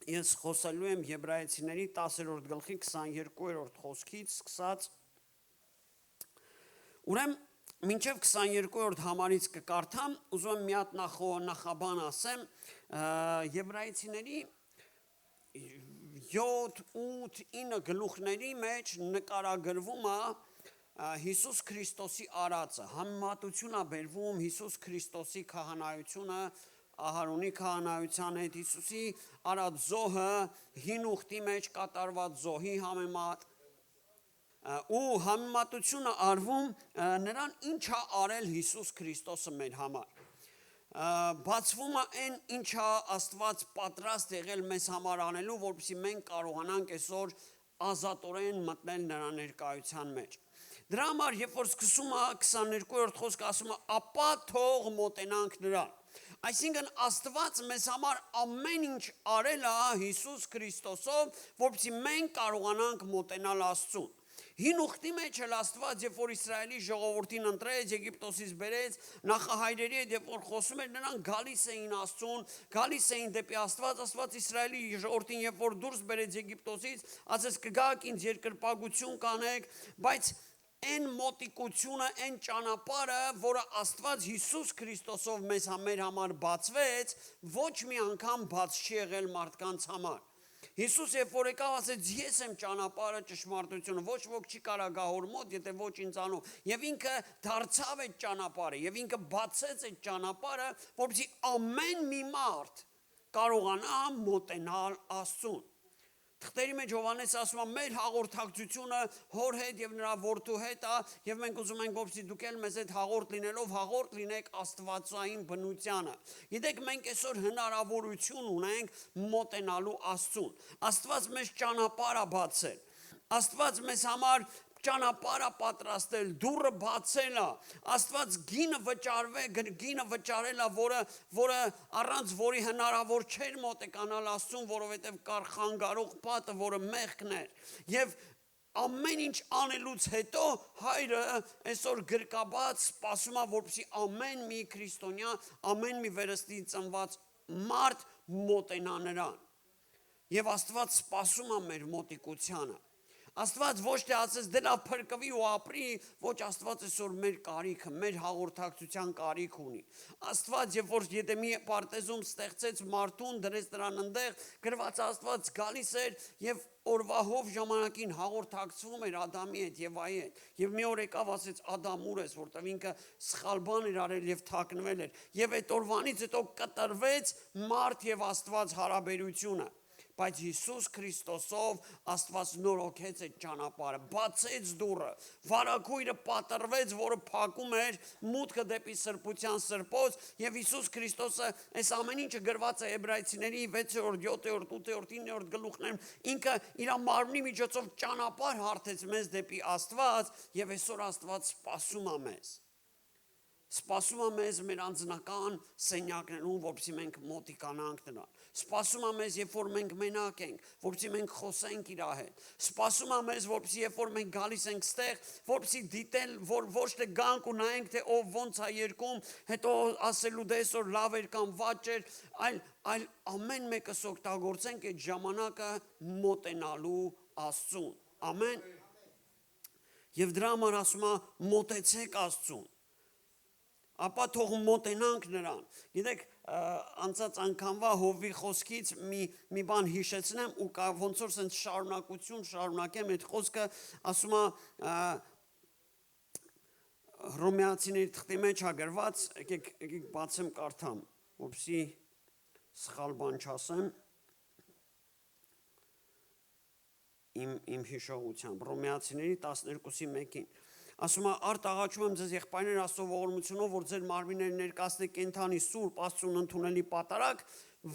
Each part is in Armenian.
Ես խոսելու եմ Եբրայեցիների 10-րդ գլխի 22-րդ խոսքից սկսած։ Ուրեմն մինչև 22-րդ համարից կկարդամ, ուզում եմ մի հատ նախաբան ասեմ, Եբրայեցիների 7, 8, 9 գլուխների մեջ նկարագրվում է Հիսուս Քրիստոսի արածը, համեմատություն է բերվում Հիսուս Քրիստոսի քահանայությունը Ահարոնի քահանայության հետ, Հիսուսի արած զոհը հին ուխտի մեջ կատարված զոհի համեմատ, ու համեմատությունը արվում նրան ինչ է արել Հիսուս Քրիստոսը մեր համար։ Բացվում է այն ինչա Աստված պատրաստ եղել մեզ համար անելու, որպեսզի մենք կարողանանք այսօր ազատորեն մտնել նրա ներկայության մեջ։ Դրա համար, երբ որ սկսում է 22-րդ խոսքը ասում է, ապա թող մոտենանք նրան։ Այսինքն Աստված մեզ համար ամեն ինչ արել է Հիսուս Քրիստոսով, որպեսզի մենք կարողանանք մոտենալ Աստծուն։ Հին ուխտի մեջ էլ Աստված, երբ որ Իսրայելի ժողովրդին ընտրեց, Եգիպտոսից բերեց, նախահայրերի հետ երբ որ խոսում էր, նրանք գալիս էին Աստծուն, գալիս էին դեպի Աստված, Աստված Իսրայելի ժողովրդին երբ որ դուրս բերեց Եգիպտոսից, ասեց կգաք ինձ երկրպագություն կանեք, բայց այն մոտիկությունը, այն ճանապարհը, որը Աստված Հիսուս Քրիստոսով մեզ մեր համար բացվեց, ոչ մի անգամ բաց չի եղել մարդկանց համար։ Հիսուս երբ որ եկավ, ասեց ես եմ ճանապարհը, ճշմարտությունը, ոչ ոք չի կարա գա հոր մոտ, եթե ոչ ինձանով։ Եվ ինքը դարձավ այդ ճանապարհը, եւ ինքը բացեց այդ ճանապարհը, որպեսզի ամեն մի մարդ կարողանա մոտենալ Աստծուն։ Թղթերի մեջ Հովհաննես ասում է մեր հաղորդակցությունը հոր հետ եւ նրա որդու հետ է եւ մենք ուզում ենք որպեսզի դուք էլ մեզ հետ հաղորդ լինելով հաղորդ լինեք Աստվածային բնությանը։ Գիտեք մենք այսօր հնարավորություն ունենք մոտենալու Աստծուն։ Աստված մեզ ճանապարհ է բացել։ Աստված մեզ համար ճանապարհ է պատրաստել, դուռը բացել է, Աստված գինը վճարել է, որը առանց որի հնարավոր չէր մոտենալ Աստծուն, որովհետև կար խանգարող պատը, որը մեղքն էր։ Եվ ամեն ինչ անելուց հետո հայրը այսօր գրկաբաց սպասում է, որպեսզի ամեն մի քրիստոնյա, ամեն մի վերստին ծնված մարդ մոտենա նրան։ Եվ Աստված սպասում է մեր մոտիկությանը։ Աստված ոչ թե ասես դե լավ փրկվի ու ապրի, ոչ Աստված այսօր մեր կարիքը, մեր հաղորդակցության կարիք ունի։ Աստված երբ որ եթե մի պարտեզում ստեղծեց մարդուն, դրեց նրան ընդեղ, գրված Աստված գալիս էր եւ օրվահով ժամանակին հաղորդակցվում էր Ադամի հետ եւ Եվայի հետ։ Եվ մի օր եկավ ասեց Ադամ ուր ես, որտեղ ինքը սխալ բան էր արել եւ թաքնվել էր։ Եվ այդ օրվանից հետո կտրվեց մարդ եւ Աստված հարաբերությունը։ Բայց Հիսուս Քրիստոսով Աստված նորոգեց այդ ճանապարհը, բացեց դուռը, վարագույրը պատռվեց, որը փակում էր մուտքը դեպի սրբության սրբոց, եւ Հիսուս Քրիստոսը այս ամեն ինչը գրված է Եբրայեցիների 6-րդ, 7-րդ, 8-րդ, 9-րդ գլուխներում, ինքը իր մարմնի միջոցով ճանապարհ հարթեց մեզ դեպի Աստված, եւ այսօր Աստված սպասում է մեզ։ Սպասում է մեզ մեր անձնական սենյակներում, որպեսզի մենք մոտիկանանք նրան։ Սպասում է մեզ, երբ որ մենք մենակ ենք, որպեսզի մենք խոսենք իր հետ։ Սպասում է մեզ, որպեսզի երբ որ մենք գալիս ենք ստեղ, որպեսզի դիտել, որ ոչ թե գանք ու նայենք, թե ով ոնց է երգում, հետո ասելու դե այսօր լավ էր կամ վատ էր, այլ ամեն մեկս օգտագործենք այդ ժամանակը մոտենալու Աստծուն։ Ամեն։ Եվ դրա համար ասում է մոտեցեք Աստծուն։ Ապա թող մոտենանք նրան։ Գիտեք, անցած անգամվա Հովվի խոսքից մի բան հիշեցնեմ ու ոնց որ սենց շարունակեմ այդ խոսքը, ասում է Հռոմեացիների թղթի մեջ է գրված, եկեք բացեմ կարդամ, որպեսզի սխալ բան չասեմ։ Իմ հիշողությամբ Հռոմեացիների 12:1-ին ասում է արդ աղաչում եմ ձեզ եղբայրներ Աստծո ողորմությունով, որ ձեր մարմինները ներկայացնեք կենդանի սուրբ Աստծուն ընդունելի պատարագ,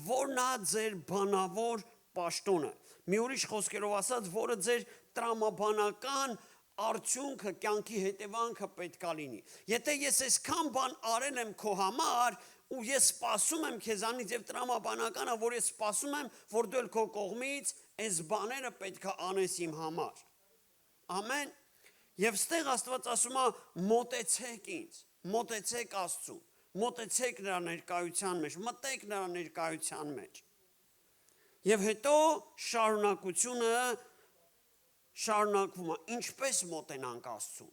որն է ձեր բանավոր պաշտոնը։ Մի ուրիշ խոսքերով ասած, որը ձեր տրամաբանական արդյունքը, կյանքի հետևանքը պետք է լինի։ Եթե ես այսքան բան արել եմ քո համար, ու ես սպասում եմ քեզանից եւ տրամաբանականը, որ ես սպասում եմ, որ դու քո կողմից այս բաները պետք է անես իմ համար։ Ամեն։ Եվ ստեղ Աստված ասում է մոտեցեք ինձ, մոտեցեք Աստծուն, մոտեցեք նրա ներկայության մեջ, մտեք նրա ներկայության մեջ։ Եվ հետո շարունակությունը շարունակվում է, ինչպես մոտենանք Աստծուն։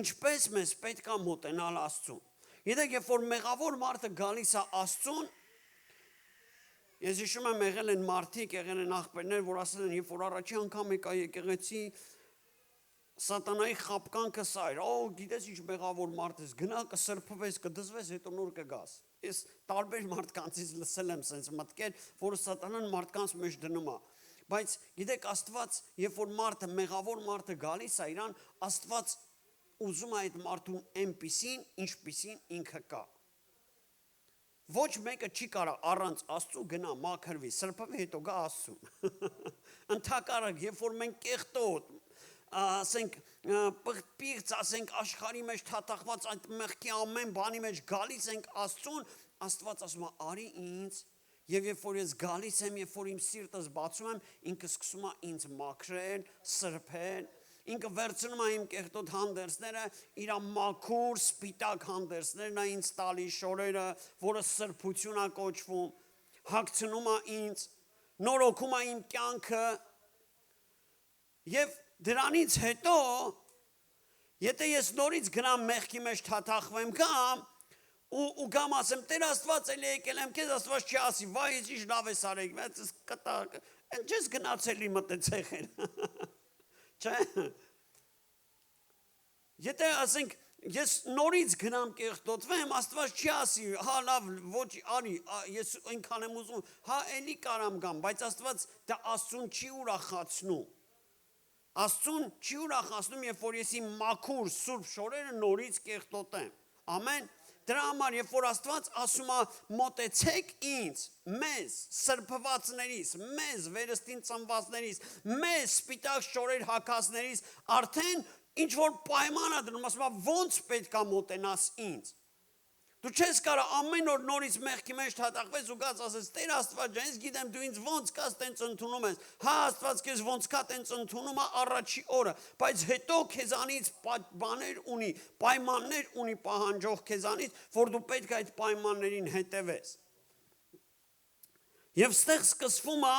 Ինչպես մեզ պետք է մոտենալ Աստծուն։ Գիտեք, երբ որ մեղավոր մարդը գալիս է Աստծուն, ես հիշում եմ եղել են մարդիկ, եղել են աղբերներ, որ ասել են, երբ որ առաջի անգամ եկա եկեղեցի, սատանայի խապկանքը սա էր, գիտես ինչ մեղավոր մարդ ես, գնա կսրբվես, կդզվես, հետո նոր կգաս։ Ես տարբեր մարդկանցից լսել եմ սենց մտքեր, որը սատանան մարդկանց մեջ դնում է։ Բայց գիտեք, Աստված, երբ որ մարդը, մեղավոր մարդը գալիս է իրան, Աստված ուզում է այդ մարդուն այնպիսին, ինչպիսին ինքը կա։ Ոչ մեկը չի կարա առանց Աստծու գնա մաքրվի, սրբվի, հետո գա Աստծուն։ Ընդհակառակ, երբ որ մենք կեղտոտ, ասենք պիղծ, ասենք աշխարհի մեջ թաթախված այդ մեղքի ամեն բանի մեջ գալիս ենք Աստծուն, Աստված ասում է արի ինձ, եւ երբ որ ես գալիս եմ, երբ որ իմ սիրտս բացում եմ, ինքը սկսում է ինձ մաքրել, սրբել, ինքը վերցնում է իմ կեղտոտ հանդերձները, իր մաքուր, սպիտակ հանդերձներն է ինձ տալի շորերը, որը սրբություն է կոչվում, հագցնում է ինձ, նորոգում է իմ կյանքը, եւ դրանից հետո, եթե ես նորից գնամ մեղքի մեջ թաթախվեմ կամ ու գամ ասեմ, Տեր Աստված էլի եկել եմ քեզ, Աստված չի ասի, վայ, ես ինչ լավ ես արել, ես կտա, ես գնացել իմ մտեցեղեն։ Չէ։ Եթե ասենք, ես նորից գնամ կեղտոտվեմ, Աստված չի ասի, հա լավ, ոչ արի, ես այնքան եմ ուզում, հա էլի կարամ գամ, բայց Աստված դա Աստծուն չի ուրախացնում։ Աստծուն չի ուրախացնում, երբ որ ես իմ մաքուր սուրբ շորերը նորից կեղտոտեմ։ Ամեն։ Դրա համար, երբ որ Աստված ասում է մոտեցեք ինձ, մեզ, սրբվածներից, մեզ, վերստին ծնվածներից, մեզ, սպիտակ շորեր հագածներից, արդեն ինչ որ պայման է դնում, ասում է ոնց պետք է մոտենաս ինձ։ Դու չես կարա ամեն օր նորից մեղքի մեջ թաթախվես ու գաց ասես, Տեր Աստված ջան, ես գիտեմ դու ինձ ոնց կաս տենց ընդունում ես, հա Աստված քեզ ոնց կա տենց ընդունում է առաջի օրը, բայց հետո քեզանից բաներ ունի, պայմաններ ունի պահանջող քեզանից, որ դու պետք է այդ պայմաններին հետևես։ Եվ ստեղ սկսվում է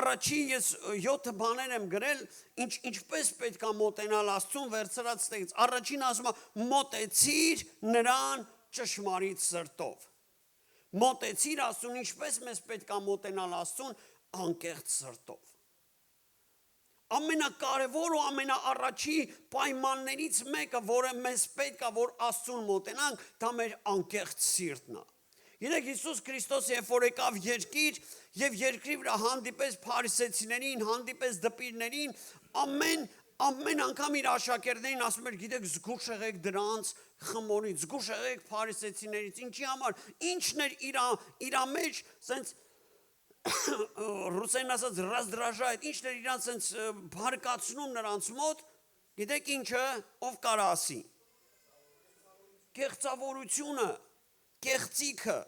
առաջի ես 7 բաներ եմ գրել, ինչպես պետք է մոտենալ Աստծուն վերցրած ստեղից։ Առաջին ասում է մոտեցիր նրան ճշմարիտ սրտով։ Մոտեցիր Աստծուն, ինչպես մեզ պետք է մոտենալ Աստծուն անկեղծ սրտով։ Ամենակարևոր ու ամենաառաջի պայմաններից մեկը, որը մեզ պետք է որ Աստծուն մոտենանք, դա մեր անկեղծ սիրտն է։ Գիտեք, Հիսուս Քրիստոս երբ որ եկավ երկիր եւ երկրի վրա հանդիպես փարիսեցիներին, հանդիպես դպիրներին, ամեն անգամ իր աշակերտներին ասում էր, գիտեք, զգուշ եղեք դրանց խմորից, զգուշ եղեք փարիսեցիներից, ինչի համար, ինչն էր իր մեջ, սենց ռուսերեն ասած раздражает, ինչն էր իրանց սենց բարկացնում նրանց մոտ, գիտեք ինչը, ով կարա ասի։ Կեղծավորությունը, կեղծիքը,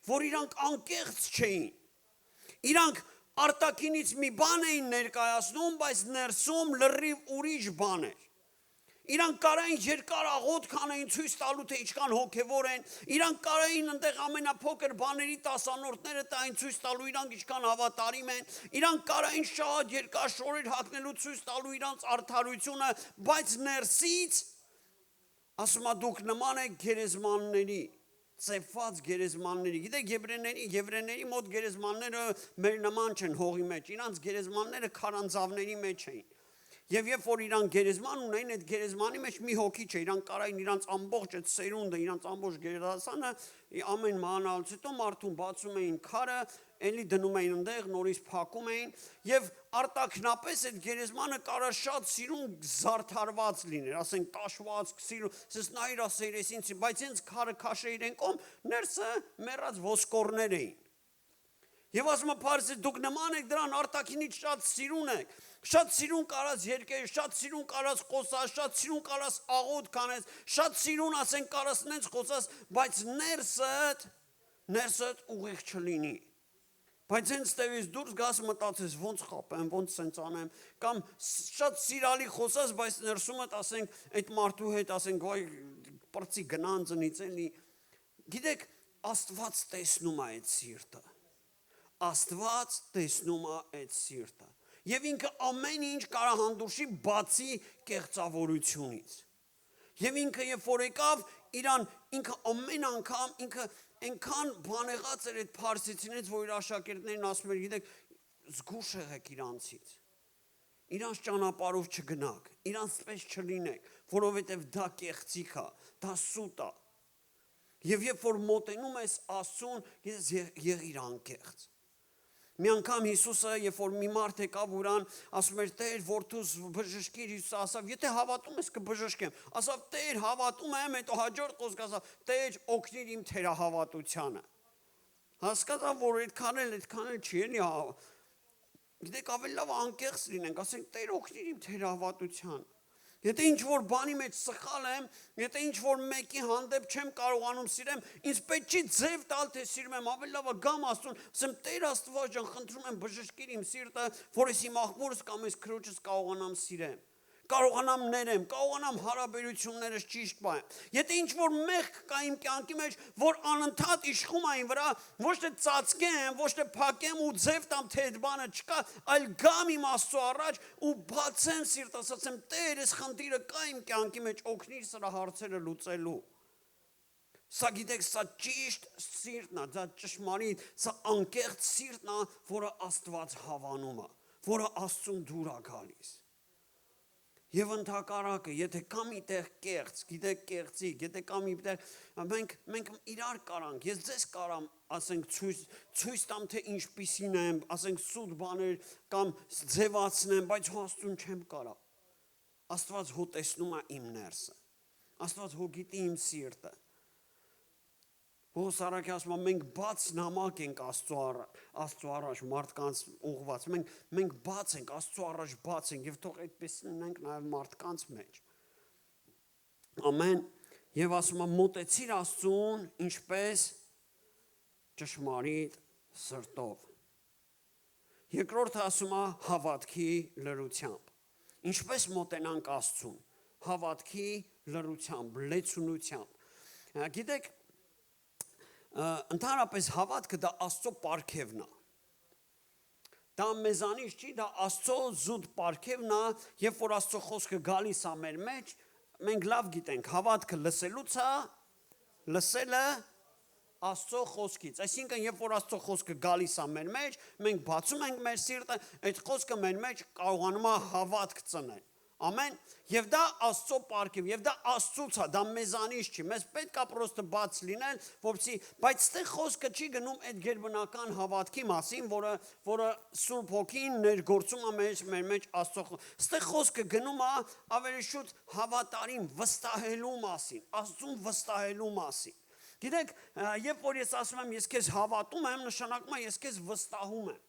որ իրանք անկեղծ չէին, իրանք արտաքինից մի բան էին ներկայացնում, բայց ներսում լրիվ ուրիշ բան էր, իրանք կարային երկար աղոտ կանեին ցույց տալու թե ինչքան հոգևոր են, իրանք կարային այնտեղ ամենափոքր բաների տասանորդները տային ցույց տալու իրանք ինչքան հավատարիմ են, իրանք կարային շատ երկար շորեր հագնելու ցույց տալու իրանք արդարությունը, բայց ներսից ասում է դուք նման եք գերեզմանների, ծեփված գերեզմանների, գիտեք եվրեների մոտ գերեզմանները մեր նման չեն հողի մեջ, իրանք գերեզմանները քարանձավների մեջ էին։ Եվ երբ որ իրանք գերեզման ունեին, այդ գերեզմանի մեջ մի հոգի չէ, իրանք կարային իրանք ամբողջ այդ սերունդը, իրանք ամբողջ գերդասանը ամեն մանալուց հետո մարդուն բացում էին քարը, էլի դնում էին այնտեղ, նորից փակում էին, եւ արտաքնապես այդ գերեզմանը կարա շատ սիրուն զարդարված լիներ, ասենք տաշված, սիրուն, ասես նայր ասերեսին, բայց հենց քարը քաշեին կողմ, ներսը մեռած ոսկորներ էին։ Եվ ասում է Փարիսը, դուք նման եք դրան, արտաքինից շատ սիրուն եք, շատ սիրուն կարած երկեր, շատ սիրուն կարած խոսած, շատ սիրուն կարած աղոտ կանես, շատ սիրուն ասենք կարած նենց խոսած, բայց ներսդ ուղիղ չլինի։ Բայց հենց տևից դուրս գաս մտածես, ոնց խապեմ, ոնց սենց անեմ, կամ շատ սիրալի խոսած, բայց ներսումդ ասենք, այդ մարդու հետ ասենք, ոյ պրծի գնան ծնից էլի, գիտեք, Աստված տեսնում է այդ սիրտը, Աստված տեսնում է այդ սիրտը։ Եվ ինքը ամեն ինչ կարող հանդուրժի բացի կեղծավորությունից։ Եվ ինքը երբ որ եկավ, ինքը ամեն անգամ ինքը այնքան բանեղած էր այդ փարսիցիներից, որ իր աշակերտներին ասում էր, գիտեք, զգուշ եղեք իրանցից։ Իրանց ճանապարհով չգնաք, իրանց պես չլինեք, որովհետև դա կեղծիք է, դա սուտ է։ Եվ երբ որ մոտենում ես Աստծուն, եղիր անկեղծ։ Մի անգամ Հիսուսը, երբ որ մի մարդ եկավ ուրան, ասում էր, Տեր, որդուս բժշկիր, Հիսուսը ասավ, եթե հավատում ես կբժշկեմ։ Ասավ, Տեր, հավատում եմ, հետո հաջորդ խոսք ասավ, Տեր, օգնիր իմ թերահավատությանը։ Հասկացավ, որ այդքան էլ չի էլի։ Գիտեք, ավելի լավ անկեղծ լինենք, ասենք, Տեր, օգնիր իմ թերահավատությանը։ Եթե ինչ-որ բանի մեջ սխալ եմ, եթե ինչ-որ մեկի հանդեպ չեմ կարողանում սիրեմ, ինձ պետք չի ձև տալ, թե սիրում եմ, ավելի լավ է գամ Աստծուն, ասեմ, Տեր Աստված ջան, խնդրում եմ բժշկիր իմ սիրտը, որ ես իմ աղբորս կամ ես քրոջս կարողանամ սիրեմ, կարողանամ ներեմ, կարողանամ հարաբերություններս ճիշտ պահեմ։ Եթե ինչ-որ մեղք կա իմ կյանքի մեջ, որ անընդհատ իշխում է այն վրա, ոչ թե ծածկեմ, ոչ թե փակեմ ու ձև տամ, թե այդ բանը չկա, այլ գամ իմ Աստծո առաջ ու բացեմ սիրտս, ասեմ, Տեր, այս խնդիրը կա իմ կյանքի մեջ, օգնիր սրա հարցերը լուծելու։ Սա գիտեք, սա ճիշտ սիրտն է, դա ճշմարիտ, սա անկեղծ սիրտն է, որը Աստված հավանում է, որը Աստծուն դուր է գալիս։ Եվ ընդհակառակը, եթե կա մի տեղ կեղծ, գիտեք կեղծիկ, եթե կա մի տեղ, մենք իրար կարանք, ես ձեզ կարամ, ասենք ցույց տամ, թե ինչպիսին եմ, ասենք սուտ բաներ կամ ձևացնեմ, բայց Աստծուն չեմ կարա։ Աստված հո տեսնում է իմ ներսը, Աստված հո գիտի իմ սիրտը։ Պողոս առաքյալը ասում է, մենք բաց նամակ ենք Աստծո առաջ մարդկանց ուղված, մենք բաց ենք, Աստծո առաջ բաց ենք եւ թող այդպես լինենք նաեւ մարդկանց մեջ։ Ամեն։ Եվ ասում է, մոտեցիր Աստծուն ինչպես ճշմարիտ սրտով։ Երկրորդը ասում է հավատքի լրությամբ։ Ինչպես մոտենանք Աստծուն, հավատքի լրությամբ, լեցունությամբ։ Գիտեք, ընդհանրապես հավատքը դա Աստծո պարգևն է։ Դա մեզանից չի, դա Աստծո զուտ պարգևն է, երբ որ Աստծո խոսքը գալիս է մեր մեջ, մենք լավ գիտենք, հավատքը լսելուց է, լսելը Աստծո խոսքից։ Այսինքն, երբ որ Աստծո խոսքը գալիս է մեր մեջ, մենք բացում ենք մեր սիրտը, այդ խոսքը մեր մեջ կարողանում է հավատք ծնել։ Ամեն, եւ դա Աստծո պարգև, եւ դա Աստծուց է, դա մեզանից չի, մեզ պետք է պրոստը բաց լինել, որպեսզի, բայց այստեղ խոսքը չի գնում այդ գերբնական հավատքի մասին, որը Սուրբ Հոգին ներգործում է մեր մեջ Աստծո։ Այստեղ խոսքը գնում է ավելի շուտ հավատարիմ վստահելու մասին, Աստծուն վստահելու մասին։ Գիտեք, երբ որ ես ասում եմ, ես քեզ հավատում եմ, նշանակում է ես քեզ վստահում եմ։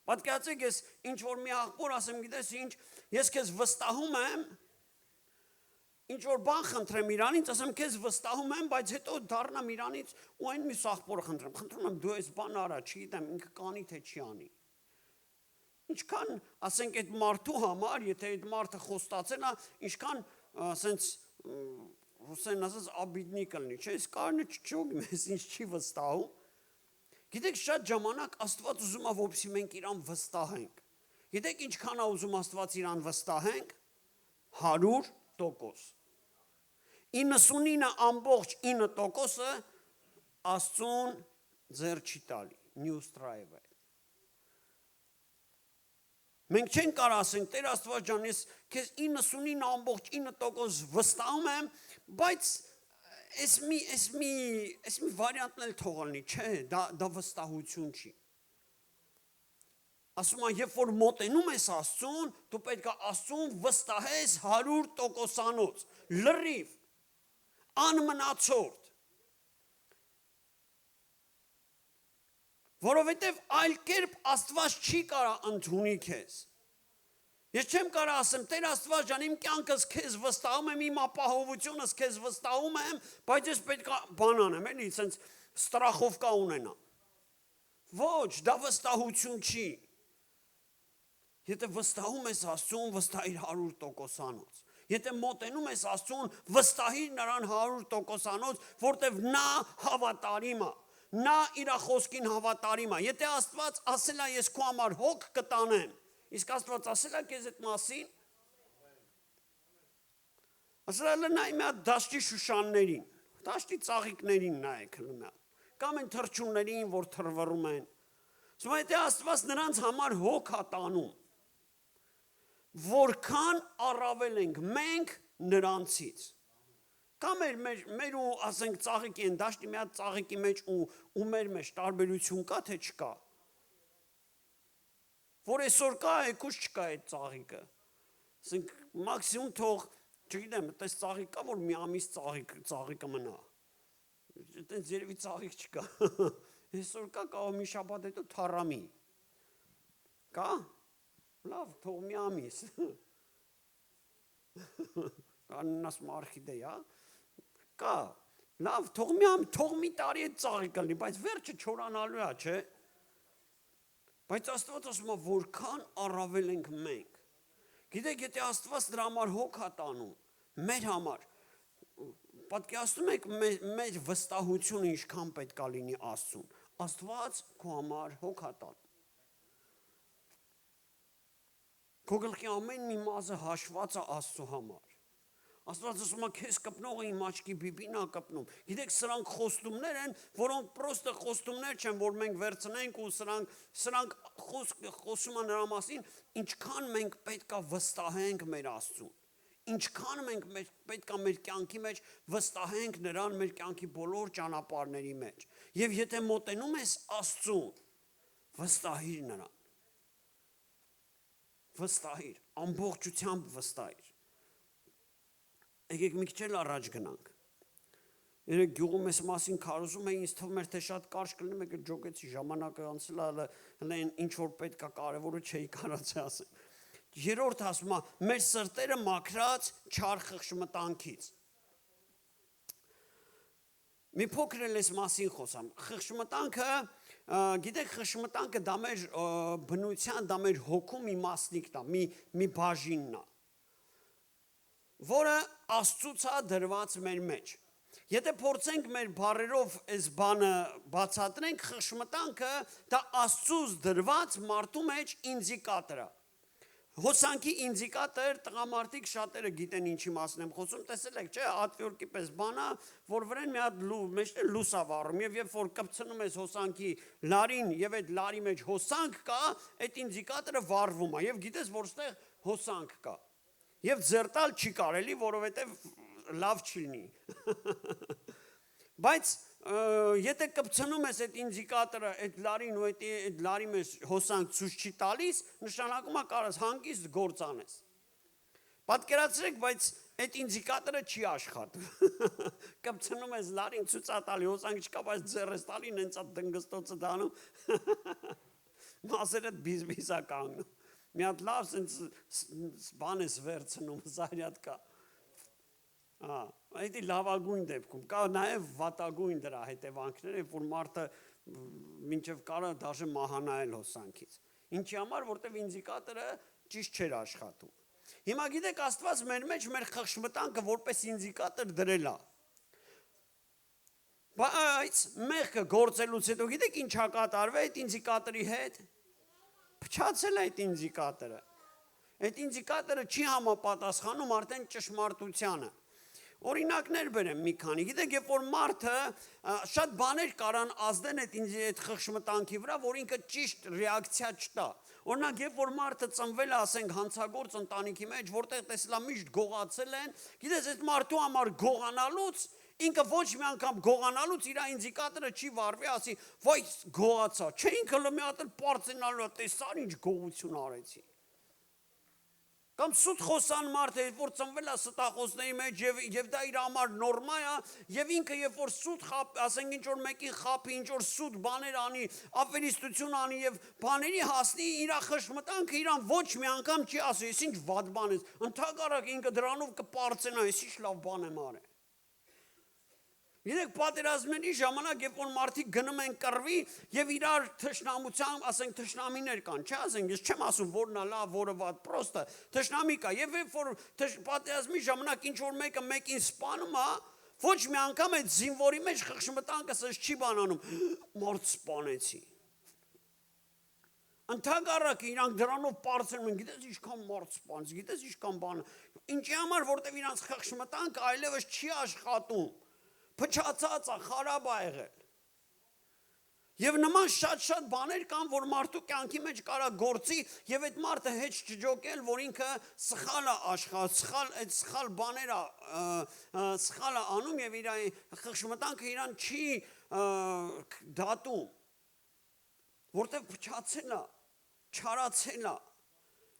Պատկերացրեք, ես ինչ որ մի աղբոր ասեմ, գիտես ինչ, ես քեզ վստահում եմ, ինչ որ բան խնդրեմ իրանից, ասեմ քեզ վստահում եմ, բայց հետո դառնամ իրանից ու այն մյուս աղբորը խնդրում եմ դու այս բանը արա, չգիտեմ, ինքը կանի թե չի անի։ Ինչքան, ասենք այդ մարդու համար, եթե այդ մարդը խոստացել է, ինչքան ասենց ռուսերեն ասած աբիդնի կլինի, չէ, այս կարնը չճոգի, մեզ ինչ չի վստահում։ Գիտեք, շատ ժամանակ Աստված ուզում է, որպեսզի մենք իրան վստահենք։ Գիտեք, ինչքան է ուզում Աստված իրան վստահենք, 100%։ 99.9%-ը Աստծուն ձեռ չի տալի, news drive է։ Մենք չենք կարող ասենք, Տեր Աստված ջան, ես քեզ 99.9% վստահում եմ, բայց Այս մի վարիանտն էլ թողալնի, չէ, դա վստահություն չի։ Ասում եմ, երբ որ մոտենում ես Աստծուն, դու պետք է Աստծուն վստահես 100%-անոց, լրիվ, անմնացորդ։ Որովհետև այլ կերպ Աստված չի կարող ընդունի քեզ։ Ես չեմ կարող ասեմ, Տեր Աստված ջան, իմ կյանքս քեզ վստահում եմ, իմ ապահովությունս քեզ վստահում եմ, բայց ես պետք է բան անեմ, էլի, ասենց ստրախովկա ունենամ։ Ոչ, դա վստահություն չի։ Եթե վստահում ես Աստծուն, վստահիր 100%-անոց։ Եթե մոտենում ես Աստծուն, վստահիր նրան 100%-անոց, որտեվ նա հավատարիմ է։ նա իր խոսքին հավատարիմ է։ Եթե Աստված ասել է ես քո համար հոգ կտանեմ, իսկ Աստված ասել է քեզ այդ մասին, ասել է նայ մի հատ դաշտի շուշաններին, դաշտի ծաղիկներին նայեք մի հատ, կամ այն թռչուններին, որ թռվռում են։ Ասում է, եթե Աստված նրանց համար հոգ է տանում, որքան առավել ենք մենք նրանցից։ Կամ մեր ու ասենք ծաղիկի են դաշտի մի հատ ծաղիկի մեջ ու մեր մեջ տարբերություն կա թե չկա։ Որ այսօր կա, այգուց չկա այդ ծաղիկը։ Ասենք մաքսիմում թող, չգիտեմ, այդպես ծաղիկ կա, որ մի ամիս ծաղիկը մնա։ Այդպես երևի ծաղիկ չկա։ Այսօր կա, կարող մի շաբաթ հետո թառամի։ Կա։ Լավ, թող մի ամիս։ Կաննաս մարխիդեյա։ Կա, լավ, թող մի տարի այդ ծաղիկը լինի, բայց վերջը չորանալու է, չէ։ Բայց Աստված ասում է, որքան առավել ենք մենք։ Գիտեք, եթե Աստված դրա համար հոգ է տանում, մեր համար, պատկերացնում եք մեր վստահությունը ինչքան պետք է լինի Աստծուն։ Աստված քո համար հոգ է տանում։ Քո գլխի ամեն մի մազը հաշված է Աստծո համար։ Աստված ասում է, քեզ կպնողը իմ աչքի բիբին է կպնում։ Գիտեք, սրանք խոստումներ են, որոնք պրոստը խոստումներ չեն, որ մենք վերցնենք ու սրանք խոսում են նրա մասին, ինչքան մենք պետք է վստահենք մեր Աստծուն։ Ինչքան մենք պետք է մեր կյանքի մեջ վստահենք նրան մեր կյանքի բոլոր ճանապարհների մեջ։ Եվ եթե մոտենում ես Աստծուն, վստահիր նրան։ Վստահիր, ամբողջությամբ վստահիր։ Եկեք մի քիչ առաջ գնանք։ Երեք գյուղում ես մասին քարոզում էին, ինձ թվում էր թե շատ կարճ կլինի, մեկը ջոկեցի ժամանակը անցել է, հենց ինչ որ պետք է կարևորը չէի կարացի ասեմ։ Երրորդ ասում է, մեր սրտերը մաքրած չար խղճմտանքից։ Մի փոքր էլ ես մասին խոսամ։ Խղճմտանքը, գիտեք, խղճմտանքը դա մեր բնության, դա մեր հոգու մի մասնիկն է, մի բաժինն է, որը Աստծուց է դրված մեր մեջ։ Եթե փորձենք մեր բառերով այս բանը բացատրենք, խղճմտանքը դա Աստծուց դրված մարդու մեջ ինդիկատոր է։ Հոսանքի ինդիկատոր տղամարդիկ շատերը գիտեն ինչի մասն եմ խոսում, տեսել եք, չէ, ատվյորկի պես բանա, որ վրան մի հատ մեջն լույս է վառում, եւ երբ որ կպցնում ես հոսանքի լարին եւ այդ լարի մեջ հոսանք կա, այդ ինդիկատորը վառվում է եւ գիտես, որ ստեղ հոսանք կա։ Եվ ձերտալ չի կարելի, որովհետև լավ չի լինի։ Բայց եթե կպցնում ես այդ ինդիկատորը, այդ լարին ու այդ լարի մեջ հոսանք ցույց չի տալիս, նշանակում է կարաս հանգիստ գործ անես։ Պատկերացրեք, բայց այդ ինդիկատորը չի աշխատում։ Կպցնում ես լարին ցույց տալի, հոսանք չկա, բայց ձեռս տալին հենց այդ դնգստոցը դանում։ Մասերը բիզբիզա կանգնում։ Մի հատ լավ սենց բան ես վերցնում, զարյատկա։ Այդ լավագույն դեպքում, կա նաև վատագույն դրա հետևանքները, որ մարդը մինչև կարա դաժե մահանայել հոսանքից։ Ինչի համար, որտև ինդիկատորը ճիշտ չէր աշխատում։ Հիմա գիտեք, Աստված մեր մեջ մեր խղճմտանքը որպես ինդիկատոր դրել է։ Բայց մեղքը գործելուց հետո գիտեք ինչ է կատարվել այդ ինդիկատորի հետ։ Փչացել է այդ ինդիկատորը։ Այդ ինդիկատորը չի համապատասխանում արդեն ճշմարտությանը։ Օրինակներ բերեմ մի քանի։ Գիտեք, երբ որ մարդը շատ բաներ կարան ազդեն այդ խղճմտանքի վրա, որ ինքը ճիշտ ռեակցիա չտա։ Օրինակ, երբ որ մարդը ծնվել է, ասենք, հանցագործ ընտանիքի մեջ, որտեղ տեսլա միշտ գողացել են, գիտես, այդ մարդու համար գողանալուց ինքը ոչ մի անգամ գողանալուց իր ինդիկատորը չի վառվի, ասի, վայ գողացա, չէ ինքը մի հատ էլ պարծենալու է, տեսար ինչ գողություն արեցի։ Կամ սուտ խոսան մարդը, որ ծնվել է ստախոսների մեջ եւ դա իր համար նորմա է, եւ ինքը երբ որ սուտ խապ, ասենք ինչ որ մեկին խապի, ինչ որ սուտ բաներ անի, ապերիստություն անի եւ բաների հասնի, իր խղճմտանքը իրան ոչ մի անգամ չի ասի, ես ինչ վատ բան ես, ընդհակառակ ինքը դրանով կպարծենա, ես ինչ լավ բան եմ արել։ Գիտեք, պատերազմների ժամանակ, երբ որ մարդիկ գնում են կռվի եւ իրար թշնամությամբ, ասենք թշնամիներ կան, չէ՞, ասենք, ես չեմ ասում որն է լավ, որը վատ, պրոստը թշնամի կա։ Եվ երբ որ պատերազմի ժամանակ ինչ որ մեկը մեկին սպանում է, Ոչ մի անգամ այդ զինվորի մեջ խղճմտանքը սենց չի բանանում, մարդ սպանեցի։ Ընդհակառակը իրանք դրանով պարծում են, գիտես ինչքան մարդ սպանեց, գիտես ինչքան բան։ Ինչի համար, որտեվ իրանք խղճմտանքը այլևս չի աշխատում։ Փչացած է, խարաբ է եղել։ Եվ նման շատ բաներ կան, որ մարդու կյանքի մեջ կարա գործի եւ այդ մարդը հետ չջոկել, որ ինքը սխալ է աշխատում, այդ սխալ բաները սխալ է անում եւ իր խղճմտանքը իրան չի դատում։ Որտեվ փչացել է, չարացել է։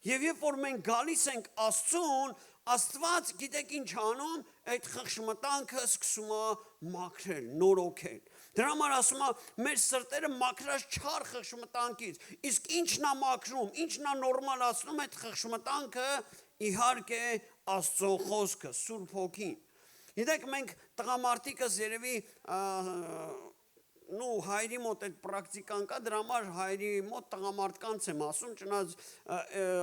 Եվ երբ որ մենք գալիս ենք Աստծուն, Աստված գիտեք ինչ անում, այդ խղճմտանքը սկսում է մաքրել, նորոգել։ Դրա համար ասում է, մեր սրտերը մաքրած չար խղճմտանքից։ Իսկ ինչն է մաքրում, ինչն է նորմալացնում այդ խղճմտանքը, իհարկե Աստծո խոսքը, Սուրբ Հոգին։ Գիտեք, մենք տղամարդիկս երևի հայրի մոտ այդ պրակտիկան կա, դրա համար հայրի մոտ տղամարդկանց եմ ասում, չնայած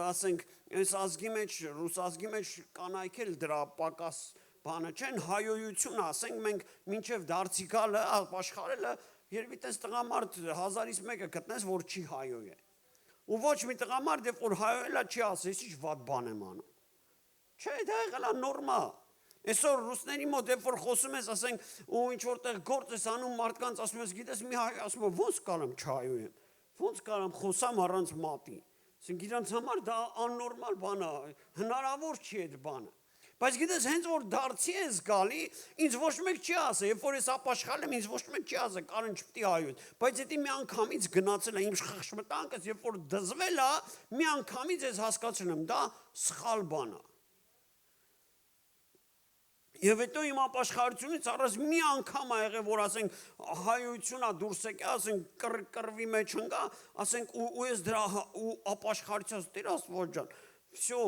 ասենք, այս ազգի մեջ, ռուս ազգի մեջ կանայք էլ դրա պակաս բանը չեն, հայոյություն ասենք, մենք մինչև դարձիկալը, ապաշխարելը, երևի տես տղամարդ 1000-ից մեկը գտնես, որ չի հայոյ է։ Ու ոչ մի տղամարդ, երբ որ հայոյելա չի ասես, ինչ վատ բան եմ անում։ Չէ, դա եղել է նորմալ։ Այսօր ռուսների մոտ, երբ որ խոսում ես, ասենք, ու ինչ որտեղ գործ ես անում, մարդկանց ասում ես, գիտես, մի հայ ասում է, ոնց կարամ չհայոյեմ, ոնց կարամ խոսամ առանց մատի։ Ասենք, իրանց համար դա աննորմալ բան է, հնարավոր չի այդ բանը։ Բայց գիտես, հենց որ դարձի ես գալի, ինձ ոչ մեկ չի ասել, երբ որ ես ապաշխարել եմ, ինձ ոչ մեկ չի ասել, կարան չպետք է հայոյել։ Բայց դա մի անգամից գնացել է, իմ խղճմտանքս, երբ որ դզվել է, մի անգամից ես հասկացել եմ, դա սխալ բան է։ Եվ հետո իմ ապաշխարությունից առած մի անգամ ա եղել, որ ասենք հայությունա դուրս եկա, ասենք կռվի մեջ ընկա, ասենք ու ես դրա ու ապաշխարությունից Տեր Աստված ջան, всё,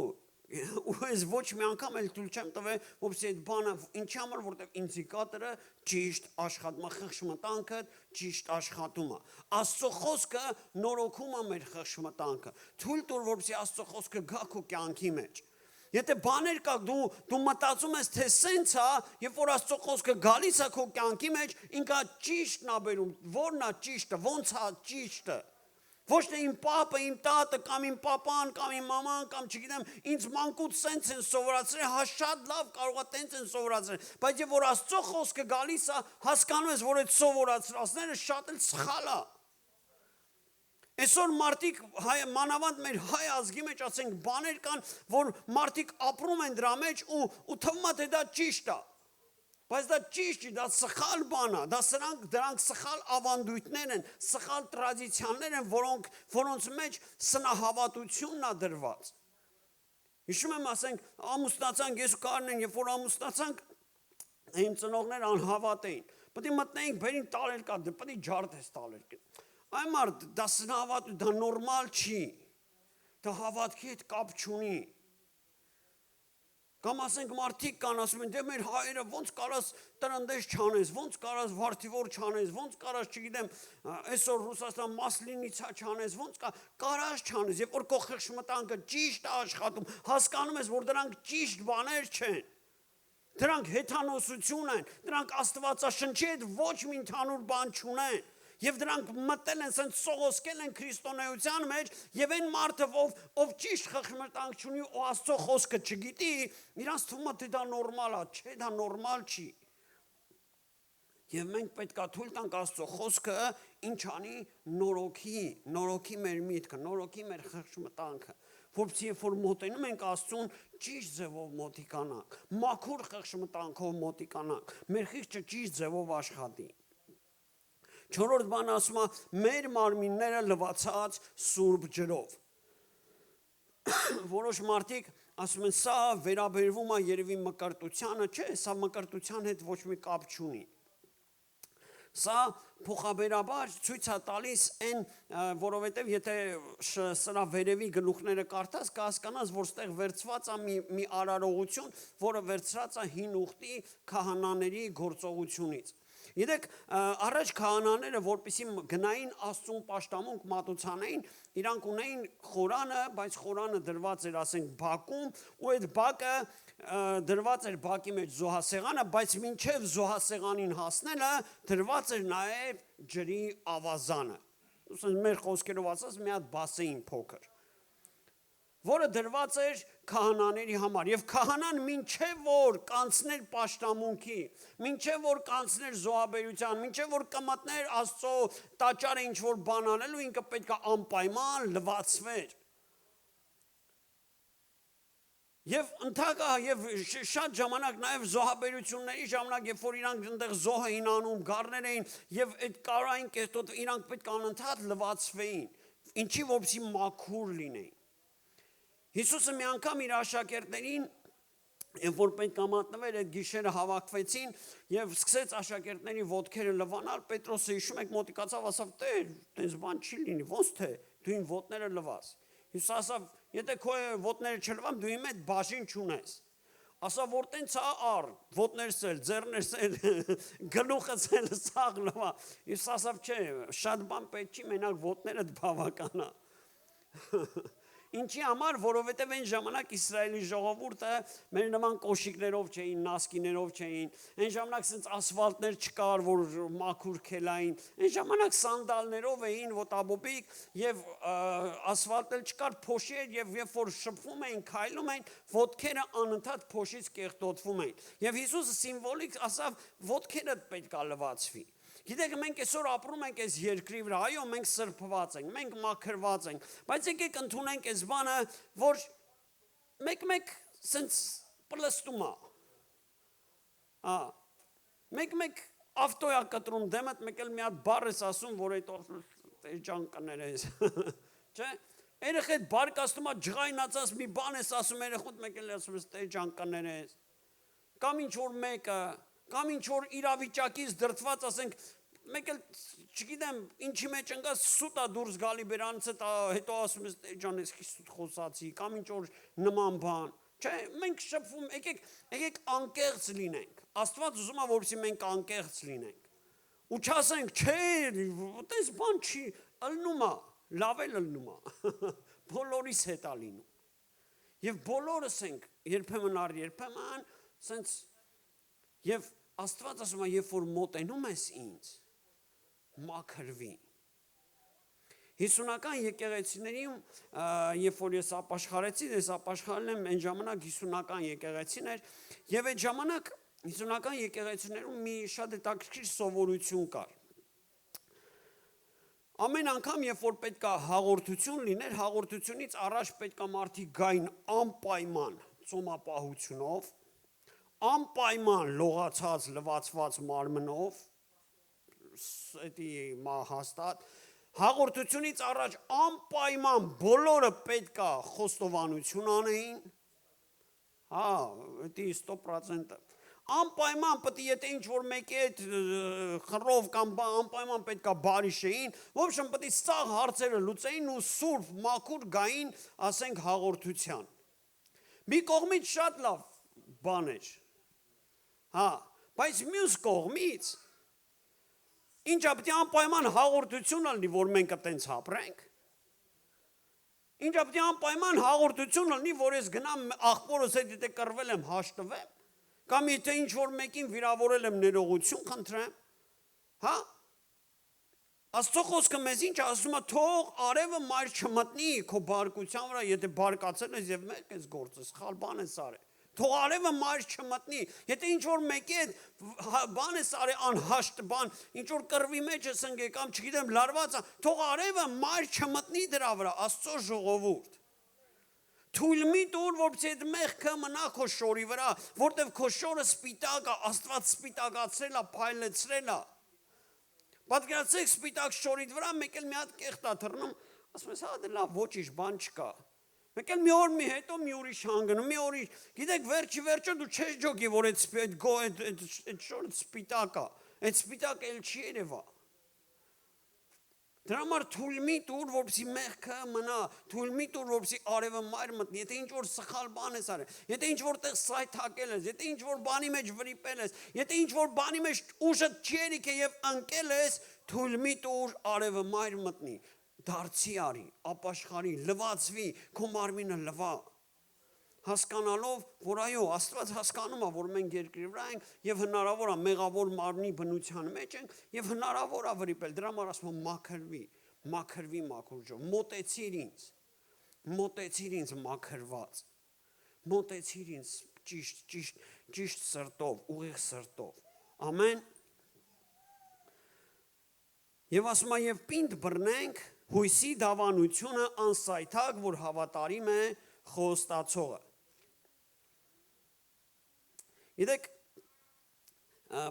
ու ես ոչ մի անգամ էլ թույլ չեմ տվել, որպեսզի այդ բանը ինչի համար, որտեղ ինդիկատորը ճիշտ աշխատում է, խղճմտանքը ճիշտ աշխատում է։ Աստծո խոսքը նորոգում է մեր խղճմտանքը։ Թույլ տուր, որպեսզի Աստծո խոսքը գա քո կյանքի մեջ։ Եթե բաներ կա, դու մտածում ես, թե սենց է, երբ որ Աստծո խոսքը գալիս է քո կյանքի մեջ, ինքա ճիշտն է բերում, որն է ճիշտը, ոնց է ճիշտը։ Ոչ թե իմ պապը, իմ տատը, կամ իմ պապան, կամ իմ մաման, կամ չգիտեմ, ինձ մանկուց սենց են սովորացրել, հա շատ լավ կարող է տենց են սովորացրել, բայց երբ որ Աստծո խոսքը գալիս է, հասկանում ես, որ այդ սովորացրածները շատ էլ սխալ է։ Այսօր մարդիկ մանավանդ մեր հայ ազգի մեջ ասենք բաներ կան, որ մարդիկ ապրում են դրա մեջ ու թվում է թե դա ճիշտ է։ Բայց դա ճիշտ չի, դա սխալ բան է, դրանք սխալ ավանդույթներ են, սխալ տրադիցիաներ են, որոնց մեջ սնահավատությունն է դրված։ Հիշում եմ, ասենք, ամուսնացանք, ես ու Կարենն, երբ որ ամուսնացանք, իմ ծնողները անհավատ էին։ Պետք է մտնեինք, բերին տալեր կա, պետք է ջարդես տալեր։ Այն մարդ, դա սնահավատ, դա նորմալ չի, դա հավատքի հետ կապ չունի։ Կամ ասենք մարդիկ կան, ասում են, դե մեր հայերը ոնց կարաս տրնդես չանես, ոնց կարաս վարդիվոր չանես, ոնց կարաս, չգիտեմ, այսօր Ռուսաստան մասլինիցա չանես, ոնց կարաս չանես, երբ որ քո խղճմտանքը ճիշտ է աշխատում, հասկանում ես, որ դրանք ճիշտ բաներ չեն։ Դրանք հեթանոսություն են, դրանք Աստվածաշնչի հետ ոչ մի ընդհանուր բան չունեն։ Եվ դրանք մտել են, սենց սողոսկել են քրիստոնեության մեջ, եւ այն մարդը, ով ճիշտ խղճմտանք չունի ու Աստծո խոսքը չգիտի, իրանց թվում է թե դա նորմալ է, չէ, դա նորմալ չի։ Եվ մենք պետք է թույլ տանք Աստծո խոսքը ինչ անի, նորոգի մեր միտքը, նորոգի մեր խղճմտանքը, որպեսզի երբ որ մոտենում ենք Աստծուն, ճիշտ ձևով մոտիկանանք, մաքուր խղճմտանքով մոտիկանանք, մեր խիղճը ճիշտ ձևով աշխատի։ Չորրորդ բանը ասում է, մեր մարմինները լվացած սուրբ ջրով։ Որոշ մարդիկ ասում են, սա վերաբերվում է երևի մկրտությանը, չէ, սա մկրտության հետ ոչ մի կապ չունի։ Սա փոխաբերաբար ցույց է տալիս այն, որովհետև եթե սրա վերևի գլուխները կարդաս, կհասկանաս, որ ստեղ վերցված է մի արարողություն, որը վերցրած է հին ուխտի քահանաների գործողությունից։ Գիտեք, առաջ քահանաները, որպեսզի գնային Աստծուն պաշտամունք մատուցանային, իրանք ունեին խորանը, բայց խորանը դրված էր, ասենք, բակում, ու այդ բակը դրված էր բակի մեջ զոհասեղանը, բայց մինչև զոհասեղանին հասնելը դրված էր նաև ջրի ավազանը։ Մեր խոսքերով ասած մի հատ բասեին փոքր, որը դրված էր քահանաների համար, եւ քահանան մինչև որ կանցներ պաշտամունքի, մինչև որ կանցներ զոհաբերության, մինչև որ կմտներ Աստծո տաճարը ինչ որ բան անելու, ինքը պետք է անպայման լվացվեր։ Եվ ընդհակա եւ շատ ժամանակ նաեւ զոհաբերությունների ժամանակ, երբ որ իրանք այնտեղ զոհ էին անում, գառներ էին եւ այդ կարային կեստոտ իրանք պետք է անընդհատ լվացվեին, ինչի որպեսզի մաքուր լինեին։ Հիսուսը մի անգամ իր աշակերտներին, երբ որ պետք է մատնվեր, այդ գիշերը հավաքվեցին եւ սկսեց աշակերտների ոտքերը լվանալ, Պետրոսը հիշում եք մոտիկացավ, ասավ. «Տեր, տես բան չի լինի, ոնց թե դու իմ ոտները լվաս»։ Հիսուս ասավ. «Եթե քո ոտները չլվամ, դու իմ հետ բաժին չունես»։ Ասավ, որ տենց առ, ոտներս էլ, ձեռներս էլ, գլուխս էլ սաղ լվա։ Հիսուս ասավ, չէ, շատ բան պետք չի, մենակ ոտներդ բավական է։ Ինչի համար, որովհետև այն ժամանակ Իսրայելի ժողովուրդը մեր նման կոշիկներով չէին, նասկիներով չէին, այն ժամանակ սենց ասֆալտներ չկար, որ մաքուր քելային, այն ժամանակ սանդալներով էին, ոտաբոբիկ եւ ասֆալտ էլ չկար, փոշի էր եւ երբ որ շփվում էին, քայլում էին, ոտքերը անընդհատ փոշից կեղտոտվում էին։ Եվ Հիսուսը սիմվոլիկ ասավ, ոտքերդ պետք է լվացվի։ Գիտեք, մենք այսօր ապրում ենք այս երկրի վրա, այո, մենք սրբված ենք, մենք մաքրված ենք, բայց եկեք ընդունենք այս բանը, որ մեկ-մեկ սենց պլստում է։ Մեկ-մեկ ավտոյա կտրում դեմդ, մեկ էլ մի հատ բառ ես ասում, որ այդ ջան կներես։ Չէ՞։ Երեխեդ բարկաստում է ջղայնացած մի բան ես ասում, երեխուդ մեկ էլ ասում ես ջան կներես։ Կամ ինչ որ մեկը, կամ ինչ որ իրավիճակից դրդված ասենք, մեկ էլ չգիտեմ ինչի մեջ ընկած սուտա դուրս գալի բերանից հետո ասում ես ջան ես սուտ խոսացի կամ ինչ որ նման բան, չէ, մենք շփվում, եկեք անկեղծ լինենք։ Աստված ուզում է որպեսզի մենք անկեղծ լինենք։ Ու չասենք, չէ, այդպես բան չի, ըլնում է, լավ էլ ըլնում է։ Բոլորիս հետ է լինում։ Եվ բոլորս ենք երբեմն առ երբեմն սենց եւ Աստված ասում է, երբ որ մոտենում ես ինձ, մաքրվի։ Հիսունական եկեղեցիներին, երբ որ ես ապաշխարեցի, ես ապաշխարել եմ այն ժամանակ հիսունական եկեղեցին էր, եւ այդ ժամանակ հիսունական եկեղեցիներում մի շատ հետաքրքիր սովորություն կար։ Ամեն անգամ, երբ որ պետք է հաղորդություն լիներ, հաղորդությունից առաջ պետք է մարդիկ գային անպայման ծոմապահությունով, անպայման լողացած, լվացված մարմնով, էդի հաստատ, հաղորդությունից առաջ անպայման բոլորը պետք է խոստովանություն անեին, էդի 100%, անպայման պետք է եթե ինչ-որ մեկի հետ խռով կամ անպայման պետք է բարի շեին, ոբշն պետք է սաղ հարցերը լուծեին ու սուրբ, մաքուր գային, ասենք հաղորդության։ Մի կողմից շատ լավ բան էր, բայց մյուս կողմից, ինչա պետք է անպայման հաղորդություն լինի, որ մենք այդպես ապրենք, ինչա պետք է անպայման հաղորդություն լինի, որ ես գնամ աղբորս հետ եթե կռվել եմ հաշտվեմ, կամ եթե ինչ-որ մեկին վիրավորել եմ ներողություն խնդրեմ, Աստծո խոսքը մեզ ինչ ասում է, թող արևը մայր չմտնի քո բարկության վրա, եթե բարկացել ես եւ մեկ ես գործը, սխալ բան ես արել։ Թող արևը մայր չմտնի, եթե ինչ-որ մեկի հետ բան ես արել, անհաշտ բան, ինչ-որ կռվի մեջ ես ընկել կամ չգիտեմ լարված, թող արևը մայր չմտնի դրա վրա, Աստծո ժողովուրդ։ Թույլ մի տուր, որպեսզի այդ մեղքը մնա քո շորի վրա, որտեվ քո շորը սպիտակ է, Աստված սպիտակացրել է, փայլեցրել է։ Պատկերացրեք սպիտակ շորիդ վրա մեկ էլ մի հատ կեղտ է թռնում, ասում ես, դե լավ, ոչինչ, բան չկա։ Մեկ էլ մի օր մի հետո մի ուրիշ հանգնում, մի ուրիշ, գիտեք, վերջի վերջը դու չես ջոգի, որ այդ շորը սպիտակ է, այդ սպիտակը էլ չի երևա։ Դրա համար թույլ մի տուր, որպեսզի մեղքը մնա, թույլ մի տուր, որպեսզի արևը մայր մտնի, եթե ինչ-որ սխալ բան ես արել, եթե ինչ-որ տեղ սայթակել ես, եթե ինչ-որ բանի մեջ վրիպել ես, եթե ինչ-որ բանի մեջ ուժդ չի ելիք է եւ ընկել ես, թույլ մի տուր, արևը մայր մտնի, դարձի արի, ապաշխարի, լվացվի, քո մարմինը լվա։ հասկանալով, որ այո, Աստված հասկանում է, որ մենք երկրի վրա ենք եւ հնարավոր է մեղավոր մարմնի բնության մեջ ենք եւ հնարավոր է վրիպել։ Դրա համար ասում եմ մաքրվի մաքուրջով, մոտեցիր ինձ մաքրված, մոտեցիր ինձ ճիշտ սրտով, ուղիղ սրտով, ամեն։ Եվ ասում է եւ պինդ բռնենք հույսի դավանությունը անսայթակ, որ հավատարիմ է խոստացողը։ Գիտեք,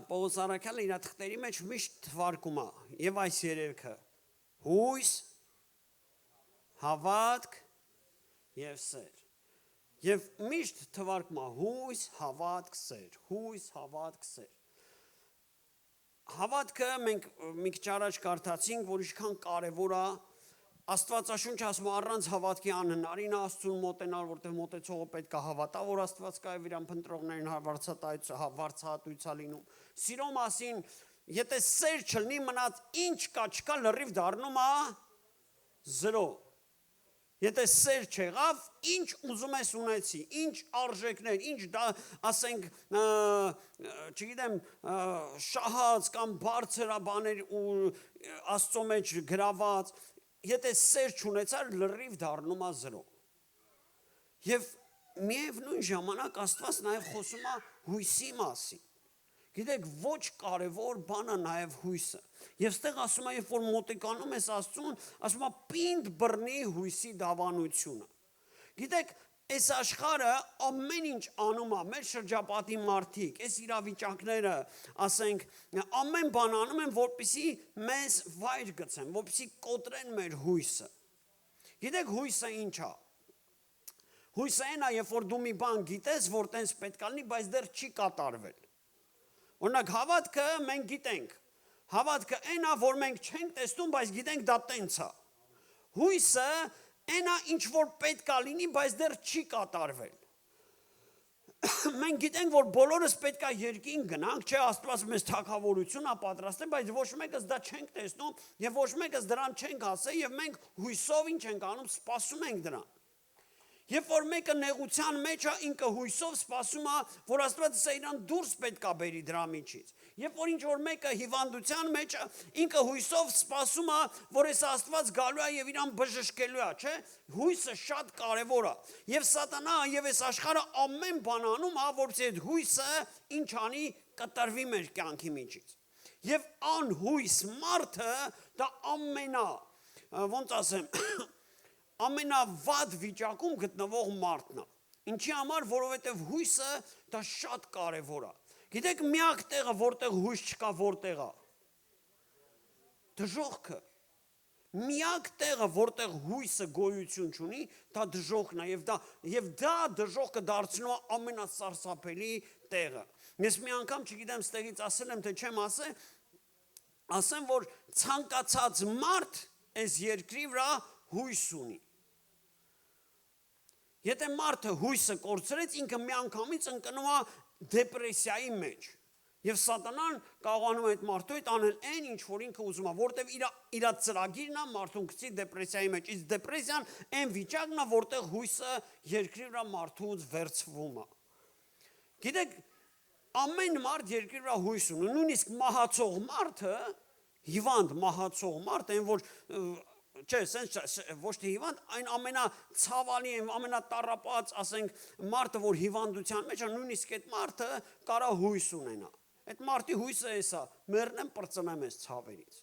Պողոս առաքյալը իր թղթերի մեջ միշտ թվարկում է եւ այս երևքը հույս, հավատք եւ սեր։ Եվ միշտ թվարկում է հույս, հավատք, սեր, հույս, հավատք, սեր։ Հավատքը մենք մի քիչ առաջ կարդացինք, որ ինչքան կարևոր է, Աստվածաշունչը ասում է առանց հավատքի անհնարին է Աստծուն մոտենալ, որտեղ մոտեցողը պետք է հավատա, որ Աստված կա եւ իրան փնտրողներին վարձահատույց է լինում։ Սիրո մասին, եթե սեր չլինի, մնաց ինչ կա, չկա, լրիվ դառնում է 0։ Եթե սեր չեղավ, ինչ ուզում ես ունեցի, ինչ արժեքներ, ինչ դա, ասենք, չգիտեմ, շահած կամ բարձր բաներ ու Աստծո մեջ գրաված, եթե սեր չունեցար, լրիվ դառնում է 0։ Եվ միևնույն ժամանակ Աստված նաև խոսում է հույսի մասին։ Գիտեք, ոչ կարևոր բան է նաև հույսը։ Եվ ստեղ ասում է, երբ որ մոտիկանում ես Աստծուն, ասում է պինդ բռնի հույսի դավանությունը։ Գիտեք, այս աշխարհը ամեն ինչ անում է, մեր շրջապատի մարդիկ, այս իրավիճակները, ասենք, ամեն բան անում են, որպեսզի մեզ վայր գցեն, որպեսզի կոտրեն մեր հույսը։ Գիտեք, հույսը ինչ է։ Հույսը այն է, երբ որ դու մի բան գիտես, որ տենց պետք է լինի, բայց դեռ չի կատարվել։ Օրինակ, հավատքը մենք գիտենք։ Հավատքը այն է, որ մենք չենք տեսնում, բայց գիտենք դա տենց է։ Հույսը այն է, ինչ որ պետք է լինի, բայց դեռ չի կատարվել։ Մենք գիտենք, որ բոլորս պետք է երկին գնանք, չէ, Աստված մեզ թագավորություն է պատրաստել, բայց ոչ մեկս դա չենք տեսնում եւ ոչ մեկս դրան չենք հասել եւ մենք հույսով ինչ ենք անում, սպասում ենք դրան։ Երբ որ մեկը նեղության մեջ է, ինքը հույսով սպասում է, որ Աստված իրան դուրս պետք է բերի դրա միջից։ Երբ որ ինչ որ մեկը հիվանդության մեջ է, ինքը հույսով սպասում է, որ այս Աստված գալու է եւ իրան բժշկելու է, չէ՞։ Հույսը շատ կարեւոր է։ Եվ Սատանան եւ այս աշխարհը ամեն բան անում է, որպեսզի այդ հույսը ինչ անի, կտրվի մեր կյանքի միջից։ Եվ անհույս մարդը դա ոնց ասեմ, ամենավատ վիճակում գտնվող մարդն է։ Ինչի համար, որովհետև հույսը դա շատ կարևոր է։ Գիտեք, միակ տեղը, որտեղ հույս չկա, որտեղ է։ Դժոխքը։ Միակ տեղը, որտեղ հույսը գոյություն չունի, դա դժոխքն է եւ դա դժոխքը դարձնում է ամենասարսափելի տեղը։ Ես մի անգամ չգիտեմ, ստեղից ասել եմ, թե չեմ ասեմ, որ ցանկացած մարդ այս երկրի վրա հույս ունի։ Եթե մարդը հույսը կորցրեց, ինքը միանգամից ընկնում է դեպրեսիայի մեջ։ Եվ Սատանան կարողանում է այդ մարդու հետ անել այն, ինչ որ ինքը ուզում է, որտեղ իր ծրագիրն է մարդուն գցի դեպրեսիայի մեջ։ Իսկ դեպրեսիան այն վիճակն է, որտեղ հույսը երկրի վրա մարդուց վերցվում է։ Գիտեք, ամեն մարդ երկրի վրա հույս ունի, նույնիսկ մահացող մարդը, հիվանդ մահացող մարդը, այն որ չէ, ոչ թե հիվանդ, այն ամենացավալի, ամենատառապած, ասենք, մարդը, որ հիվանդության մեջ է, նույնիսկ այդ մարդը կարա հույս ունենա։ Այդ մարդի հույսը էսա, մեռնեմ, պրծնեմ այս ցավերից։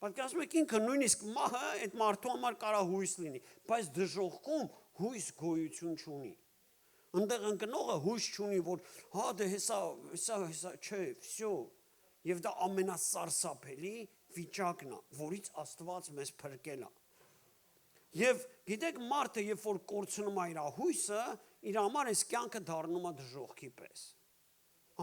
Պատկերացնում եք, ինքը նույնիսկ մահը այդ մարդու համար կարա հույս լինի, բայց դժոխքում հույս գոյություն չունի։ Այնտեղ ընկնողը հույս չունի, որ հա դե հեսա, չէ, վсё։ Եվ դա ամենասարսափելի վիճակն է, որից Աստված մեզ փրկել է։ Եվ գիտեք, մարդը, երբ որ կորցնում է իր հույսը, իր համար այս կյանքը դառնում է դժոխքի պես։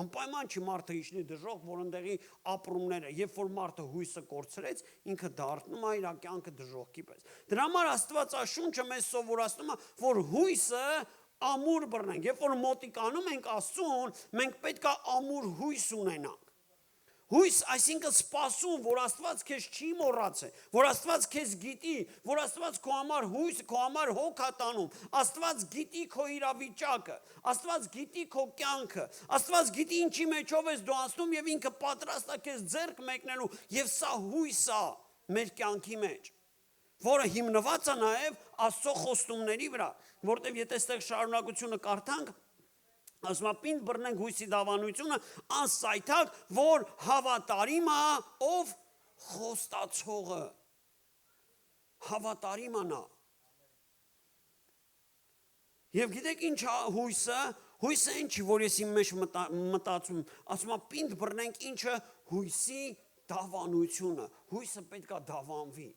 Անպայման չի մարդը իջնի դժոխք, որ ընդեղի ապրումները, երբ որ մարդը հույսը կորցրեց, ինքը դառնում է իր կյանքը դժոխքի պես։ Դրա համար Աստվածաշունչը մեզ սովորացնում է, որ հույսը ամուր բռնենք։ Երբ որ մոտիկանում ենք Աստծուն, մենք պետք է ամուր հույս ունենանք։ Հույս, այսինքն սպասում, որ Աստված քեզ չի մոռացել, որ Աստված քեզ գիտի, որ Աստված քո համար հույս, քո համար հոգ է տանում, Աստված գիտի քո իրավիճակը, Աստված գիտի քո կյանքը, Աստված գիտի ինչի մեջով ես դու անցնում եւ ինքը պատրաստ է քեզ ձեռք մեկնելու եւ սա հույս է մեր կյանքի մեջ, որը հիմնված է նաեւ Աստծո խոստումների վրա, որտեղ եթե այստեղ շարունակությունը կարդանք ասում է պինդ բռնենք հույսի դավանությունը անսայթակ, որ հավատարիմ է ով խոստացողը, հավատարիմ է նա։ Եվ գիտեք ինչ հույսը, հույսը ինչի, որ ես իմ մեջ մտածում, ասում է պինդ բռնենք ինչը հույսի դավանությունը, հույսը պետք է դավանվի։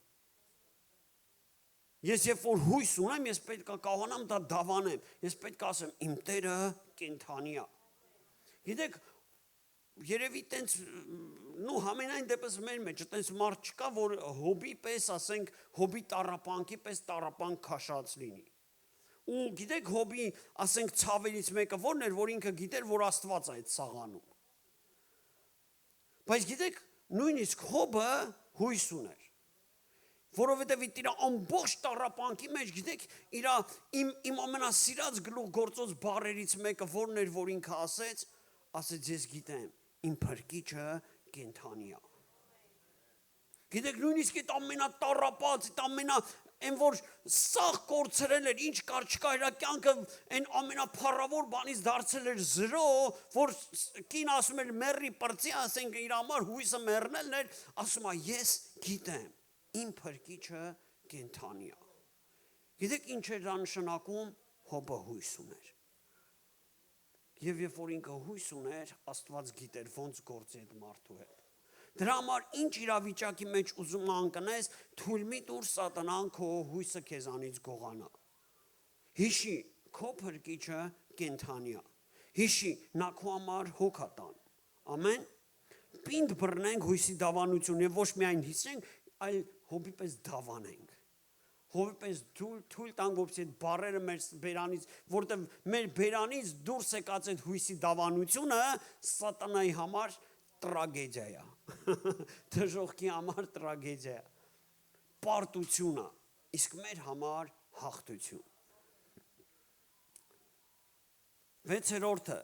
Ես երբ որ հույս ունեմ, ես պետք է կարողանամ դա դավանեմ, ես պետք է ասեմ իմ Տերը կենդանի է։ Գիտեք, երևի տենց, նու համենայն դեպս մեր մեջ, տենց մարդ չկա, որ հոբի պես, ասենք, հոբի տառապանքի պես տառապանք քաշած լինի։ Ու գիտեք հոբի, ասենք, ցավերից մեկը որն էր, որ ինքը գիտեր, որ Աստված է այդ սաղանում։ Բայց գիտեք, նույնիսկ հոբը հույս ուներ։ Որովհետև իր ամբողջ տառապանքի մեջ, գիտեք, իմ ամենասիրած գլուխ գործոց բառերից մեկը որն էր, որ ինքը ասեց ես գիտեմ, իմ փրկիչը կենդանի է։ Գիտեք, նույնիսկ այդ ամենատառապած, այն որ սաղ կորցրել էր, ինչ կար չկա, իր կյանքը այն ամենափառավոր բանից դարձել էր զրո, որ կին ասում էր մեռի պրծի, ասենք իր համար հույսը մեռնելն էր, ասում է ես գիտեմ, իմ փրկիչը կենդանի է։ Գիտեք ինչ էր դա նշանակում, հոբը հույս ուներ։ Եվ երբ որ ինքը հույս ուներ, Աստված գիտեր ոնց գործի այդ մարդու հետ։ Դրա համար ինչ իրավիճակի մեջ ուզում անկանես, թույլ մի տուր սատանան քո հույսը քեզանից գողանա։ Հիշի, քո փրկիչը կենդանի է։ Հիշի, նա քո համար հոգ է տան։ Ամեն։ Պինդ բռնենք հույսի դավանություն եւ ոչ միայն հիշենք, այլ հոբի պես դավանենք։ Հոբի պես թույլ տանք, որպեսզի այդ բառերը մեր բերանից, որտեղ մեր բերանից դուրս եկած այդ հույսի դավանությունը սատանայի համար տրագեդիա է։ Դժոխքի համար տրագեդիա է։ Պարտություն է, իսկ մեր համար հաղթություն։ 6-րդը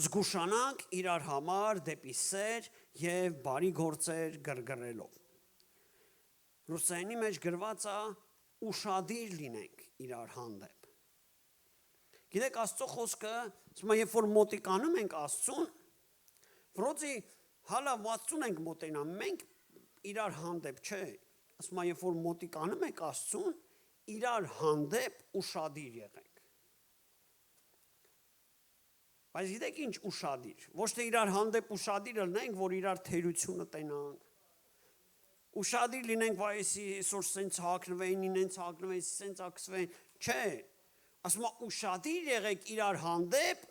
զգուշանանք իրար համար դեպի սեր եւ բարի գործեր գրգռելով։ Ռուսերենի մեջ գրված է ուշադիր լինենք իրար հանդեպ։ Գիտեք Աստծո խոսքը, ասում է երբ որ մոտիկանում ենք Աստծուն, Վրոցի հալա 60 ենք մոտենամ, մենք իրար հանդեպ չէ, ասում է երբ որ մոտիկանում ենք Աստծուն, իրար հանդեպ ուշադիր եղենք։ Բայց գիտեք ինչ ուշադիր, ոչ թե իրար հանդեպ ուշադիր լինենք, որ իրար թերությունը տենանք։ Ուշադիր լինենք, վայեսի այսօր սենց հակնվեին, ինենց հակնվեին, սենց ակսվեին, չէ, ասում է ուշադիր եղեք իրար հանդեպ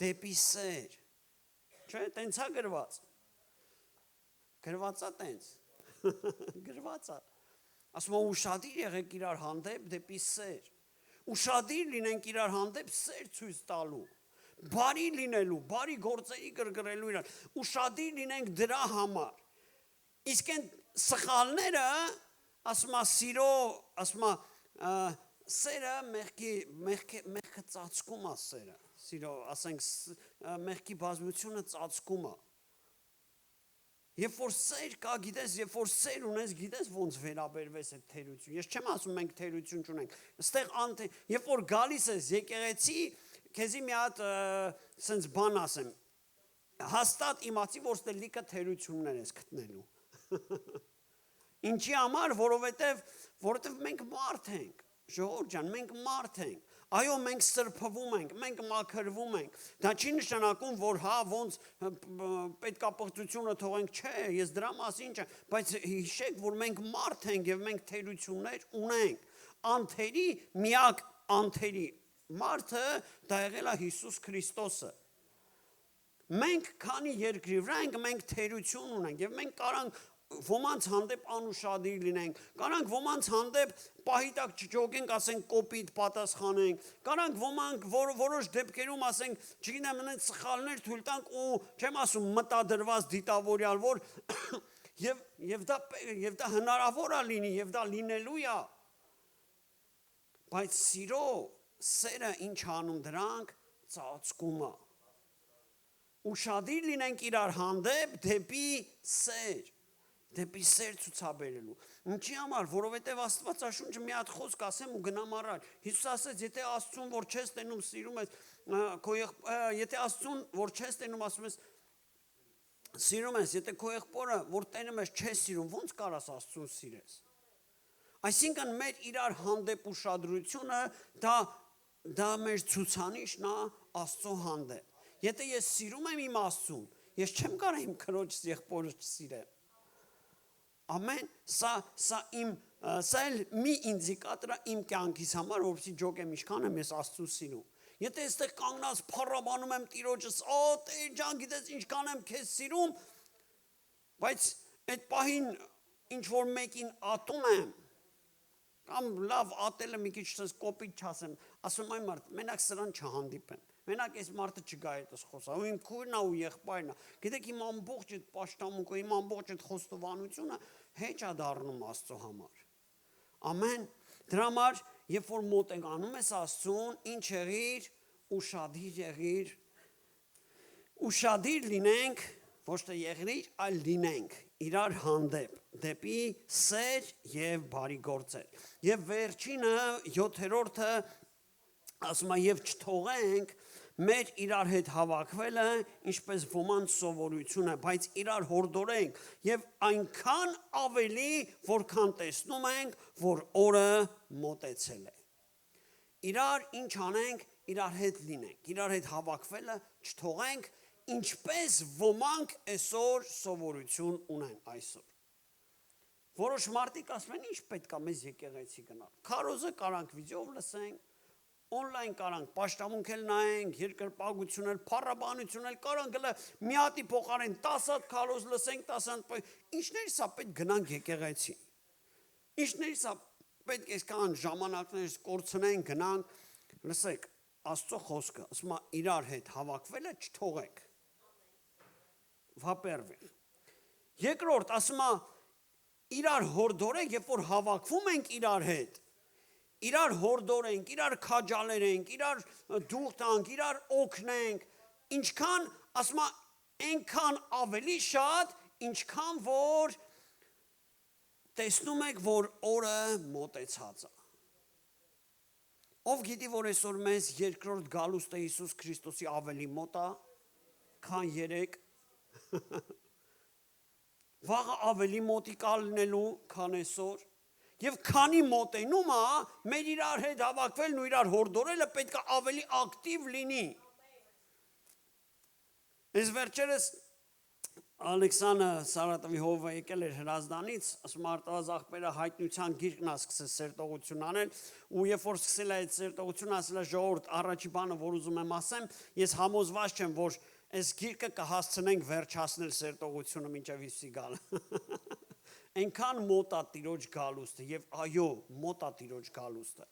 դեպի սեր, չէ, տենց է գրված, գրված է տենց, գրված է, ասում է ուշադիր եղեք իրար հանդեպ դեպի սեր, ուշադիր լինենք իրար հանդեպ սեր ցույց տալու, բարի լինելու, բարի գործերի գրգռելու իրար, ուշադիր լինենք դրա համար, իսկ են սխալները, ասում է սիրո, ասում է սերը մեղքը ծածկում է սերը, սիրո, ասենք մեղքի բազմությունը ծածկում է, երբ որ սեր կա, գիտես, երբ որ սեր ունես, գիտես ոնց վերաբերվես այդ թերություն, ես չեմ ասում մենք թերություն չունենք, ստեղ երբ որ գալիս ես եկեղեցի, քեզի մի հատ սենց բան ասեմ, հաստատ իմացի, որ ստեղ լիքը թերություններ ես գտնելու։ Ինչի համար, որովհետև մենք մարդ ենք, ժողովուրդ ջան, մենք մարդ ենք, այո, մենք սրբվում ենք, մենք մաքրվում ենք, դա չի նշանակում, որ հա, ոնց պետքապղծությունը թողենք, չէ, ես դրա մասին չեմ, բայց հիշեք, որ մենք մարդ ենք և մենք թերություններ ունենք, անթերի, միակ անթերի, մարդը դա եղել է Հիսուս Քրիստոսը։ Մենք քանի երկրի վրա ենք, մենք թերություն ունենք և մենք կարանք ոմանց հանդեպ անուշադիր լինենք, կանանք ոմանց հանդեպ պահիտակ չջոգենք, ասենք կոպիտ պատասխանենք, կանանք ոմանք որոշ դեպքերում ասենք, չգիտեմ, այնց սխալներ թույլ տանք ու չեմ ասում մտադրված դիտավորյալ, որ եւ դա հնարավոր է լինի, եւ դա լինելու է, բայց սիրո սերը ինչ անում դրանք ծածկում է։ Ուշադիր լինենք իրար հանդեպ դեպի սեր ցուցաբերելու։ Ինչի համար, որովհետև Աստվածաշունչը մի հատ խոսք ասեմ ու գնամ առաջ։ Հիսուս ասեց, եթե Աստծուն որ չես տենում սիրում ես, եթե Աստծուն որ չես տենում ասում ես սիրում ես, եթե քո եղբորը որ տենում ես չես սիրում, ո՞նց կարաս Աստծուն սիրես։ Այսինքն մեր իրար հանդեպ ուշադրությունը դա մեր ցուցանիշն է Աստծո հանդեպ։ Եթե ես սիրում եմ իմ Աստծուն, ես չեմ կարող իմ քրոջ եղբորը չսիրեմ։ Ամեն, սա էլ մի ինդիկատոր է իմ կյանքիս համար, որովհետեւ ջոկեմ ինչքան եմ ես Աստծուն սիրում։ Եթե այստեղ կանգնած փառաբանում եմ Տիրոջս, Տեր ջան, գիտես ինչքան եմ քեզ սիրում, բայց այդ պահին ինչ որ մեկին ատում եմ, կամ լավ ատելը մի քիչ կոպիտ չասեմ, ասում եմ մարդ, մենակ սրան չհանդիպեմ։ Մենակ այս մարդը չգա այդպես խոսա, ու իմ քույրն է ու եղբայրն է։ Գիտեք իմ ամբողջ այդ պաշտամունքը, իմ ամբողջ այդ խոստովանությունը հեչ է դառնում Աստծո համար։ Ամեն։ Դրա համար, երբ որ մոտ ենք անում ես Աստծուն, ինչ եղիր, ուշադիր եղիր։ Ուշադիր լինենք, ոչ թե եղիր, այլ լինենք իրար հանդեպ, դեպի սեր եւ բարի գործեր։ Եվ վերջինը 7-րդը ասում է եւ չթողենք մեր իրար հետ հավաքվելը, ինչպես ոմանց սովորություն է, բայց իրար հորդորենք եւ այնքան ավելի, որքան տեսնում ենք, որ օրը մոտեցել է։ Իրար ինչ անենք, իրար հետ լինենք, իրար հետ հավաքվելը չթողենք, ինչպես ոմանք այսօր սովորություն ունեն այսօր։ Որոշ մարդիկ ասում են, ինչ պետք է մեզ եկեղեցի գնալ։ Քարոզը կարանք վիդեով լսենք, on-line կարանք պաշտամունք էլ նայենք, երկրպագություն էլ, փառաբանություն էլ կարանք մի հատի փոխարեն 10 հատ քարոզ լսենք, 10 հատ ինչներս է պետք գնանք եկեղեցի։ Ինչներս է պետք այսքան ժամանակներ կորցնենք, գնանք, լսեք, Աստծո խոսքը, ասում է իրար հետ հավաքվելը չթողեք։ Во-первых։ Երկրորդ, ասում է իրար հորդորենք, երբ որ հավաքվում ենք իրար հետ, իրար հորդորենք, իրար քաջալերենք, իրար դուխ տանք, իրար օգնենք, ինչքան, ասում է, այնքան ավելի շատ, ինչքան որ տեսնում եք, որ օրը մոտեցած է։ Ով գիտի, որ այսօր մեզ երկրորդ գալուստը Հիսուս Քրիստոսի ավելի մոտ է, քան երեք, վաղը ավելի մոտիկ լինելու, քան այսօր, եւ քանի մոտենում է, մեր իրար հետ հավաքվելն ու իրար հորդորելը պետք է ավելի ակտիվ լինի։ Այս վերջերս Ալեքսանդր Սարատովի հովը եկել էր Հրազդանից, ասում արտավազ աղբերը հայտնության գիրկն է սկսել սերտողություն անել, ու երբ որ սկսել է այդ սերտողությունը, ասել է ժողովուրդ, առաջի բանը, որ ուզում եմ ասեմ, ես համոզված չեմ, որ այս գիրկը կհասցնենք վերջացնել սերտողությունը մինչև Հիսուսի գալը։ Այնքան մոտ է Տիրոջ գալուստը, եւ այո, մոտ է Տիրոջ գալուստը։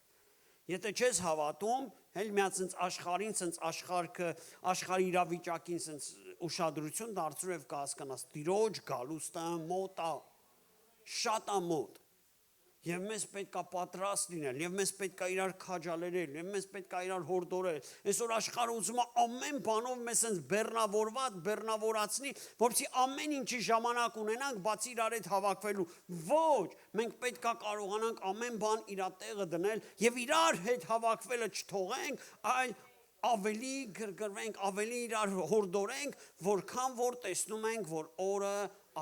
Եթե չես հավատում, հել միած ինձ աշխարհին, ինձ աշխարհի իրավիճակին ինձ ուշադրություն դարձրու եւ կհասկանաս Տիրոջ գալուստը մոտ է, շատ է մոտ։ Եվ մեզ պետք է պատրաստ լինել, եւ մեզ պետք է իրար քաջալերել, եւ մեզ պետք է իրար հորդորել։ Այսօր աշխարհը ուզում է ամեն բանով մեզ ինձ բեռնավորացնի, որպեսզի ամեն ինչի ժամանակ ունենանք, բացի իրար հետ հավաքվելու։ Ոչ, մենք պետք է կարողանանք ամեն բան իր տեղը դնել եւ իրար հետ հավաքվելը չթողենք, այլ ավելի գրգռվենք, ավելի իրար հորդորենք, որքան որ տեսնում ենք, որ օրը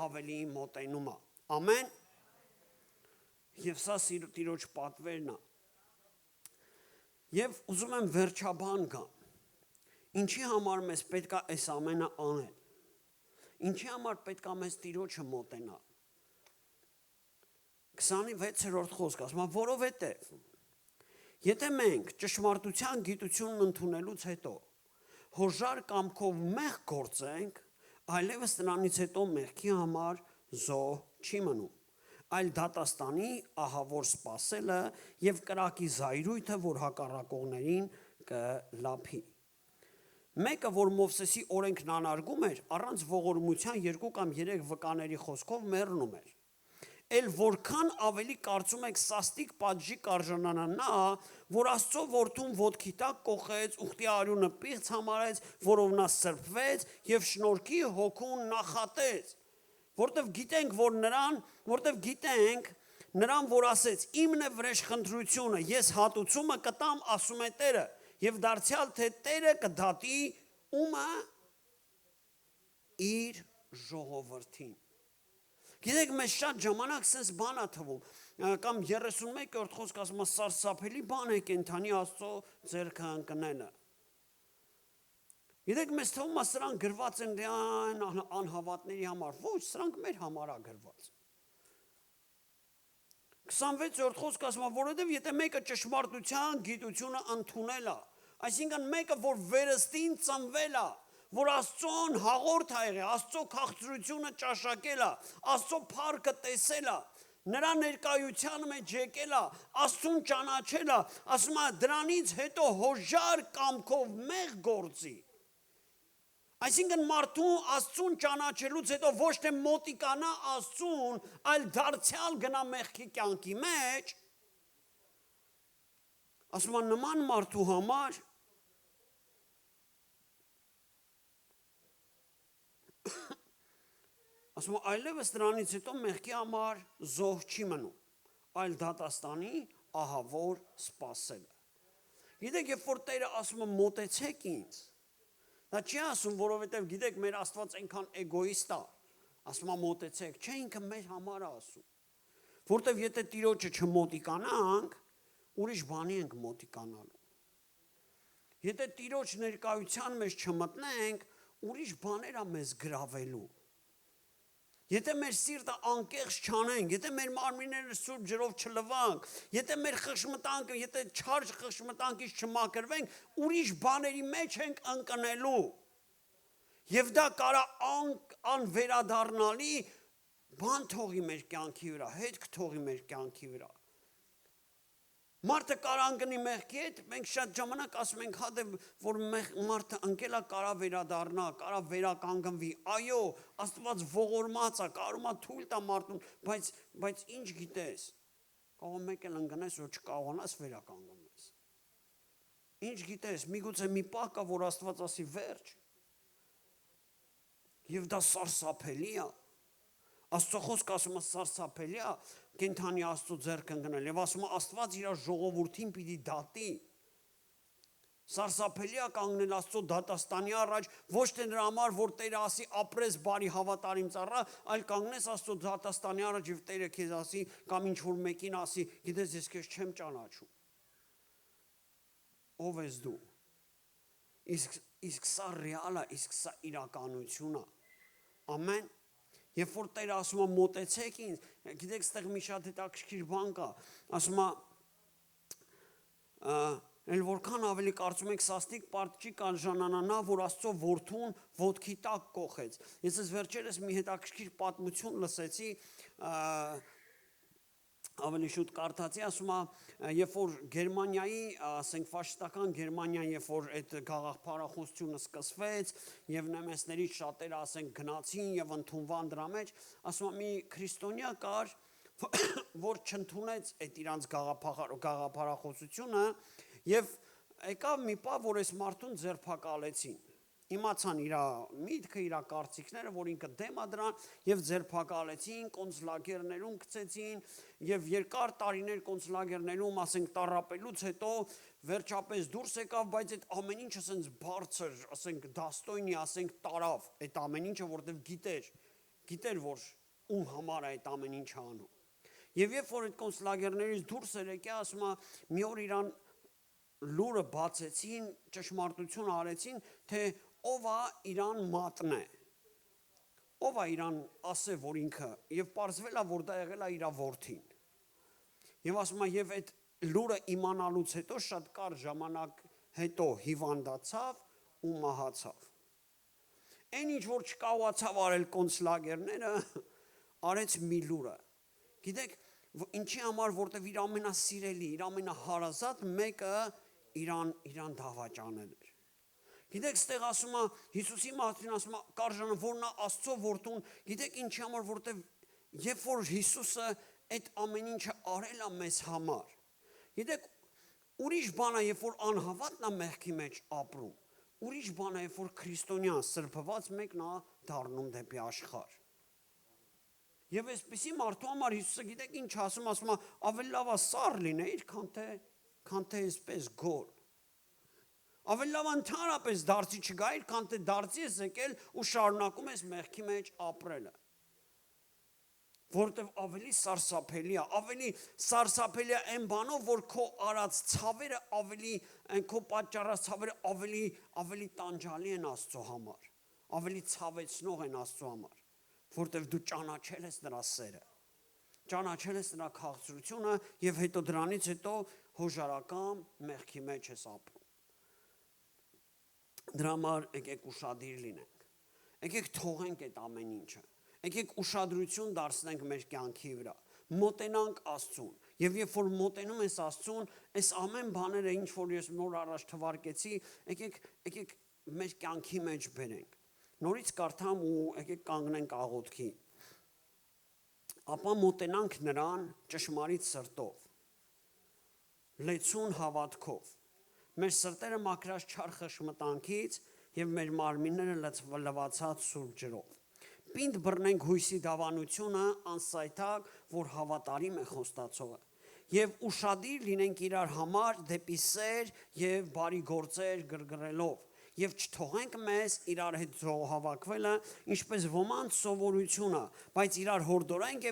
ավելի մոտենում է։ Ամեն։ Եվ սա Տիրոջ պատվերն է։ Եվ ուզում եմ վերջաբան գամ։ Ինչի համար մեզ պետք է այս ամենը անել։ Ինչի համար պետք է մեզ Տիրոջը մոտենալ։ 26-րդ խոսք ասում է, որովհետև եթե մենք ճշմարտության գիտությունն ընդունելուց հետո հոժար կամքով մեղք գործենք, այլևս նրանից հետո մեղքի համար զոհ չի մնում, այլ դատաստանի ահավոր սպասելը եւ կրակի զայրույթը, որ հակառակողներին կլափի։ Մեկը, որ Մովսեսի օրենքն անարգում էր, առանց ողորմության 2 կամ 3 վկաների խոսքով մեռնում էր։ Էլ որքան ավելի կարծում եք սաստիկ պատժի կարժանանա նա, որ Աստծո որդուն ոտքի տակ կոխեց, ուխտի արյունը պիղծ համարեց, որով նա սրբվեց եւ շնորհքի հոգուն նախատեց, որտեվ գիտենք նրան, որ ասեց. «Իմն է վրեժխնդրությունը, ես հատուցումը կտամ», ասում է Տերը, եւ դարձյալ թե Տերը կդատի ումը իր ժողովրդին։ Գիտեք, մեզ շատ ժամանակ sense բան է թվում, կամ 31-րդ խոսք ասում է սարսափելի բան է կենդանի Աստծո ձեռքը ընկնելը։ Գիտեք, մեզ թվում է սրանք գրված են դեռ անհավատների համար, ոչ, սրանք մեր համար է գրված։ 26-րդ խոսք ասում է, որովհետև եթե մեկը ճշմարտության գիտությունը ընդունել է, այսինքն մեկը, որ վերստին ծնվել է, որ Աստծոն հաղորդ ա եղել, Աստծո քաղցրությունը ճաշակել է, Աստծո փառքը տեսել է, նրա ներկայության մեջ եկել է, Աստծուն ճանաչել է, ասում է դրանից հետո հոժար կամքով մեղ գործի։ Այսինքն մարդու Աստծուն ճանաչելուց հետո ոչ թե մոտիկանա Աստծուն, այլ դարձյալ գնա մեղքի կյանքի մեջ, ասում է նման մարդու համար ասում է այլևս դրանից հետո մեղքի համար զոհ չի մնում, այլ դատաստանի ահավոր սպասելը։ Գիտեք, երբ որ Տերը ասում է մոտեցեք ինձ, դա չի ասում, որովհետև գիտեք, մեր Աստված այնքան էգոիստ է, ասում է մոտեցեք, չէ, ինքը մեր համար է ասում, որտև եթե Տիրոջը չմոտիկանանք, ուրիշ բանի ենք մոտիկանալու։ Եթե Տիրոջ ներկայության մեջ չմտնենք, ուրիշ բաներ է մեզ գրավելու։ Եթե մեր սիրտը անկեղծ չանենք, եթե մեր մարմինները սուրբ ջրով չլվանք, եթե մեր խշմտանքը, եթե չարժ խշմտանքից չմաքրվենք, ուրիշ բաների մեջ ենք ընկնելու։ Եվ դա կարա անվերադառնալի բան թողի մեր կյանքի վրա, հետք թողի մեր կյանքի վրա։ Մարդը կարա ընկնի մեղքի հետ, մենք շատ ժամանակ ասում ենք, հա որ մարդը ընկել է, կարա վերադառնա, կարա վերականգնվի, այո, Աստված ողորմած է, կարում է թույլ տա մարդուն, բայց ինչ գիտես, կարող մեկ էլ ընկնես, որ չկարողանաս վերականգնվես։ Ինչ գիտես, միգուցե մի պահ կա, որ Աստված ասի վերջ, եւ դա սարսափելի է։ Աստծո խոսքը ասում է սարսափելի է, կենդանի Աստծո ձեռքը ընկնել, եւ ասում է Աստված իր ժողովրդին պիտի դատի։ Սարսափելի է կանգնել Աստծո դատաստանի առաջ, ոչ թե նրա համար, որ Տերը ասի ապրես բարի հավատարիմ ծառա, այլ կանգնես Աստծո դատաստանի առաջ եւ Տերը քեզ ասի կամ ինչ որ մեկին ասի, գիտես ես քեզ չեմ ճանաչում։ Ով ես դու։ Իսկ սա ռեալ է, իսկ սա իրականություն է։ Ամեն։ Երբ որ Տերը ասում է մոտեցեք ինձ, գիտեք, ստեղ մի շատ հետաքրքիր բան կա, ասում է էլ որքան ավելի կարծում եք սաստիկ պատժի կարժանանա նա, որ Աստծո որդուն ոտքի տակ կոխեց։ Ես ես վերջերս մի հետաքրքիր պատմություն լսեցի, ավելի շուտ կարդացի, ասում է, երբ որ Գերմանիայի, ասենք ֆաշիստական Գերմանիան, երբ որ այդ գաղափարախոսությունը սկսվեց եւ նեմեսներից շատերը, ասենք, գնացին եւ ընդունվան դրա մեջ, ասում է մի քրիստոնյա կար, որ չընդունեց այդ իրանց գաղափարախոսությունը եւ եկավ մի պահ, որ այս մարդուն ձերբակալեցին։ Իմացան իր միտքը, իր կարծիքները, որ ինքը դեմ է դրան եւ ձերբակալեցին, կոնսուլագերներում գցեցին եւ երկար տարիներ կոնսուլագերներում, ասենք, տառապելուց հետո վերջապես դուրս եկավ, բայց այդ ամեն ինչը ասենց բարձր, ասենք, դաստոյնի, ասենք, տարավ այդ ամեն ինչը, որտեվ գիտեր, որ ում համար է այդ ամեն ինչը անում։ Եվ երբ որ այդ կոնսուլագերներից դուրս եկա, ասում է, մի օր իրան լուրը բացեցին, ճշմարտություն արեցին, թե ով է իրան մատնե, ով է իրան ասե, որ ինքը, և պարզվել է, որ դա եղել է իր որդին։ Եվ ասում է, և այդ լուրը իմանալուց հետո, շատ կարճ ժամանակ հետո հիվանդացավ ու մահացավ։ Այն ինչ որ չկարողացավ արել կոնսուլագերները, արեց մի լուրը։ Գիտեք, ինչի համար, որտեվ իր ամենասիրելի, իր ամենահարազատ մեկը իրան դավաճանել էր։ Գիտեք, ստեղ ասում է Հիսուսի մասին, ասում է կարժանը, որ նա Աստծո որդուն, գիտեք ինչի համար, որտեվ երբ որ Հիսուսը այդ ամեն ինչը արել է մեզ համար։ Գիտեք, ուրիշ բան է, երբ որ անհավատն է մեղքի մեջ ապրում, ուրիշ բան է, երբ որ քրիստոնյան սրբված մեկն է դառնում դեպի աշխարհ։ Եվ այսպեսի մարդու համար Հիսուսը գիտեք ինչ ասում է ավելի լավ է սառ լինեիր, քան թե այսպես գոլ։ Ավելի լավ ընդհանրապես դարձի չգայիր, քան թե դարձի ես եկել ու շարունակում ես մեղքի մեջ ապրելը։ Որտեվ ավելի սարսափելի է այն բանով, որ քո արած ցավերը քո պատճառած ցավերը ավելի տանջալի են Աստծո համար, ավելի ցավեցնող են Աստծո համար, որտեվ դու ճանաչել ես նրա սերը, ճանաչել ես նրա քաղցրությունը եւ հետո դրանից հետո հոժարական մեղքի մեջ ես ապրում։ Դրա համար եկեք ուշադիր լինենք, եկեք թողենք այդ ամեն ինչը, եկեք ուշադրություն դարձնենք մեր կյանքի վրա, մոտենանք Աստծուն, եւ երբ որ մոտենում ես Աստծուն, այս ամեն բաները, ինչ որ ես նոր առաջ թվարկեցի, եկեք մեր կյանքի մեջ բերենք։ Նորից կարդամ ու եկեք կանգնենք աղոթքի։ Ապա մոտենանք նրան ճշմարիտ սրտով, լեցուն հավատքով, մեր սրտերը մաքրած չար խշմտանքից եւ մեր մարմինները լվացած սուրբ ջրով։ Պինդ բռնենք հույսի դավանությունը անսայթակ, որ հավատարիմ է խոստացողը, եւ ուշադիր լինենք իրար համար դեպի սեր եւ բարի գործեր գրգռելով, եւ չթողենք մեզ իրար հետ զոհավաքվելը, ինչպես ոմանց սովորությունը, բայց իրար հորդորենք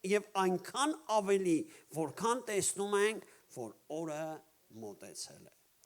եւ այնքան ավելի, որքան տեսնում ենք, որ օրը մոտեցել է։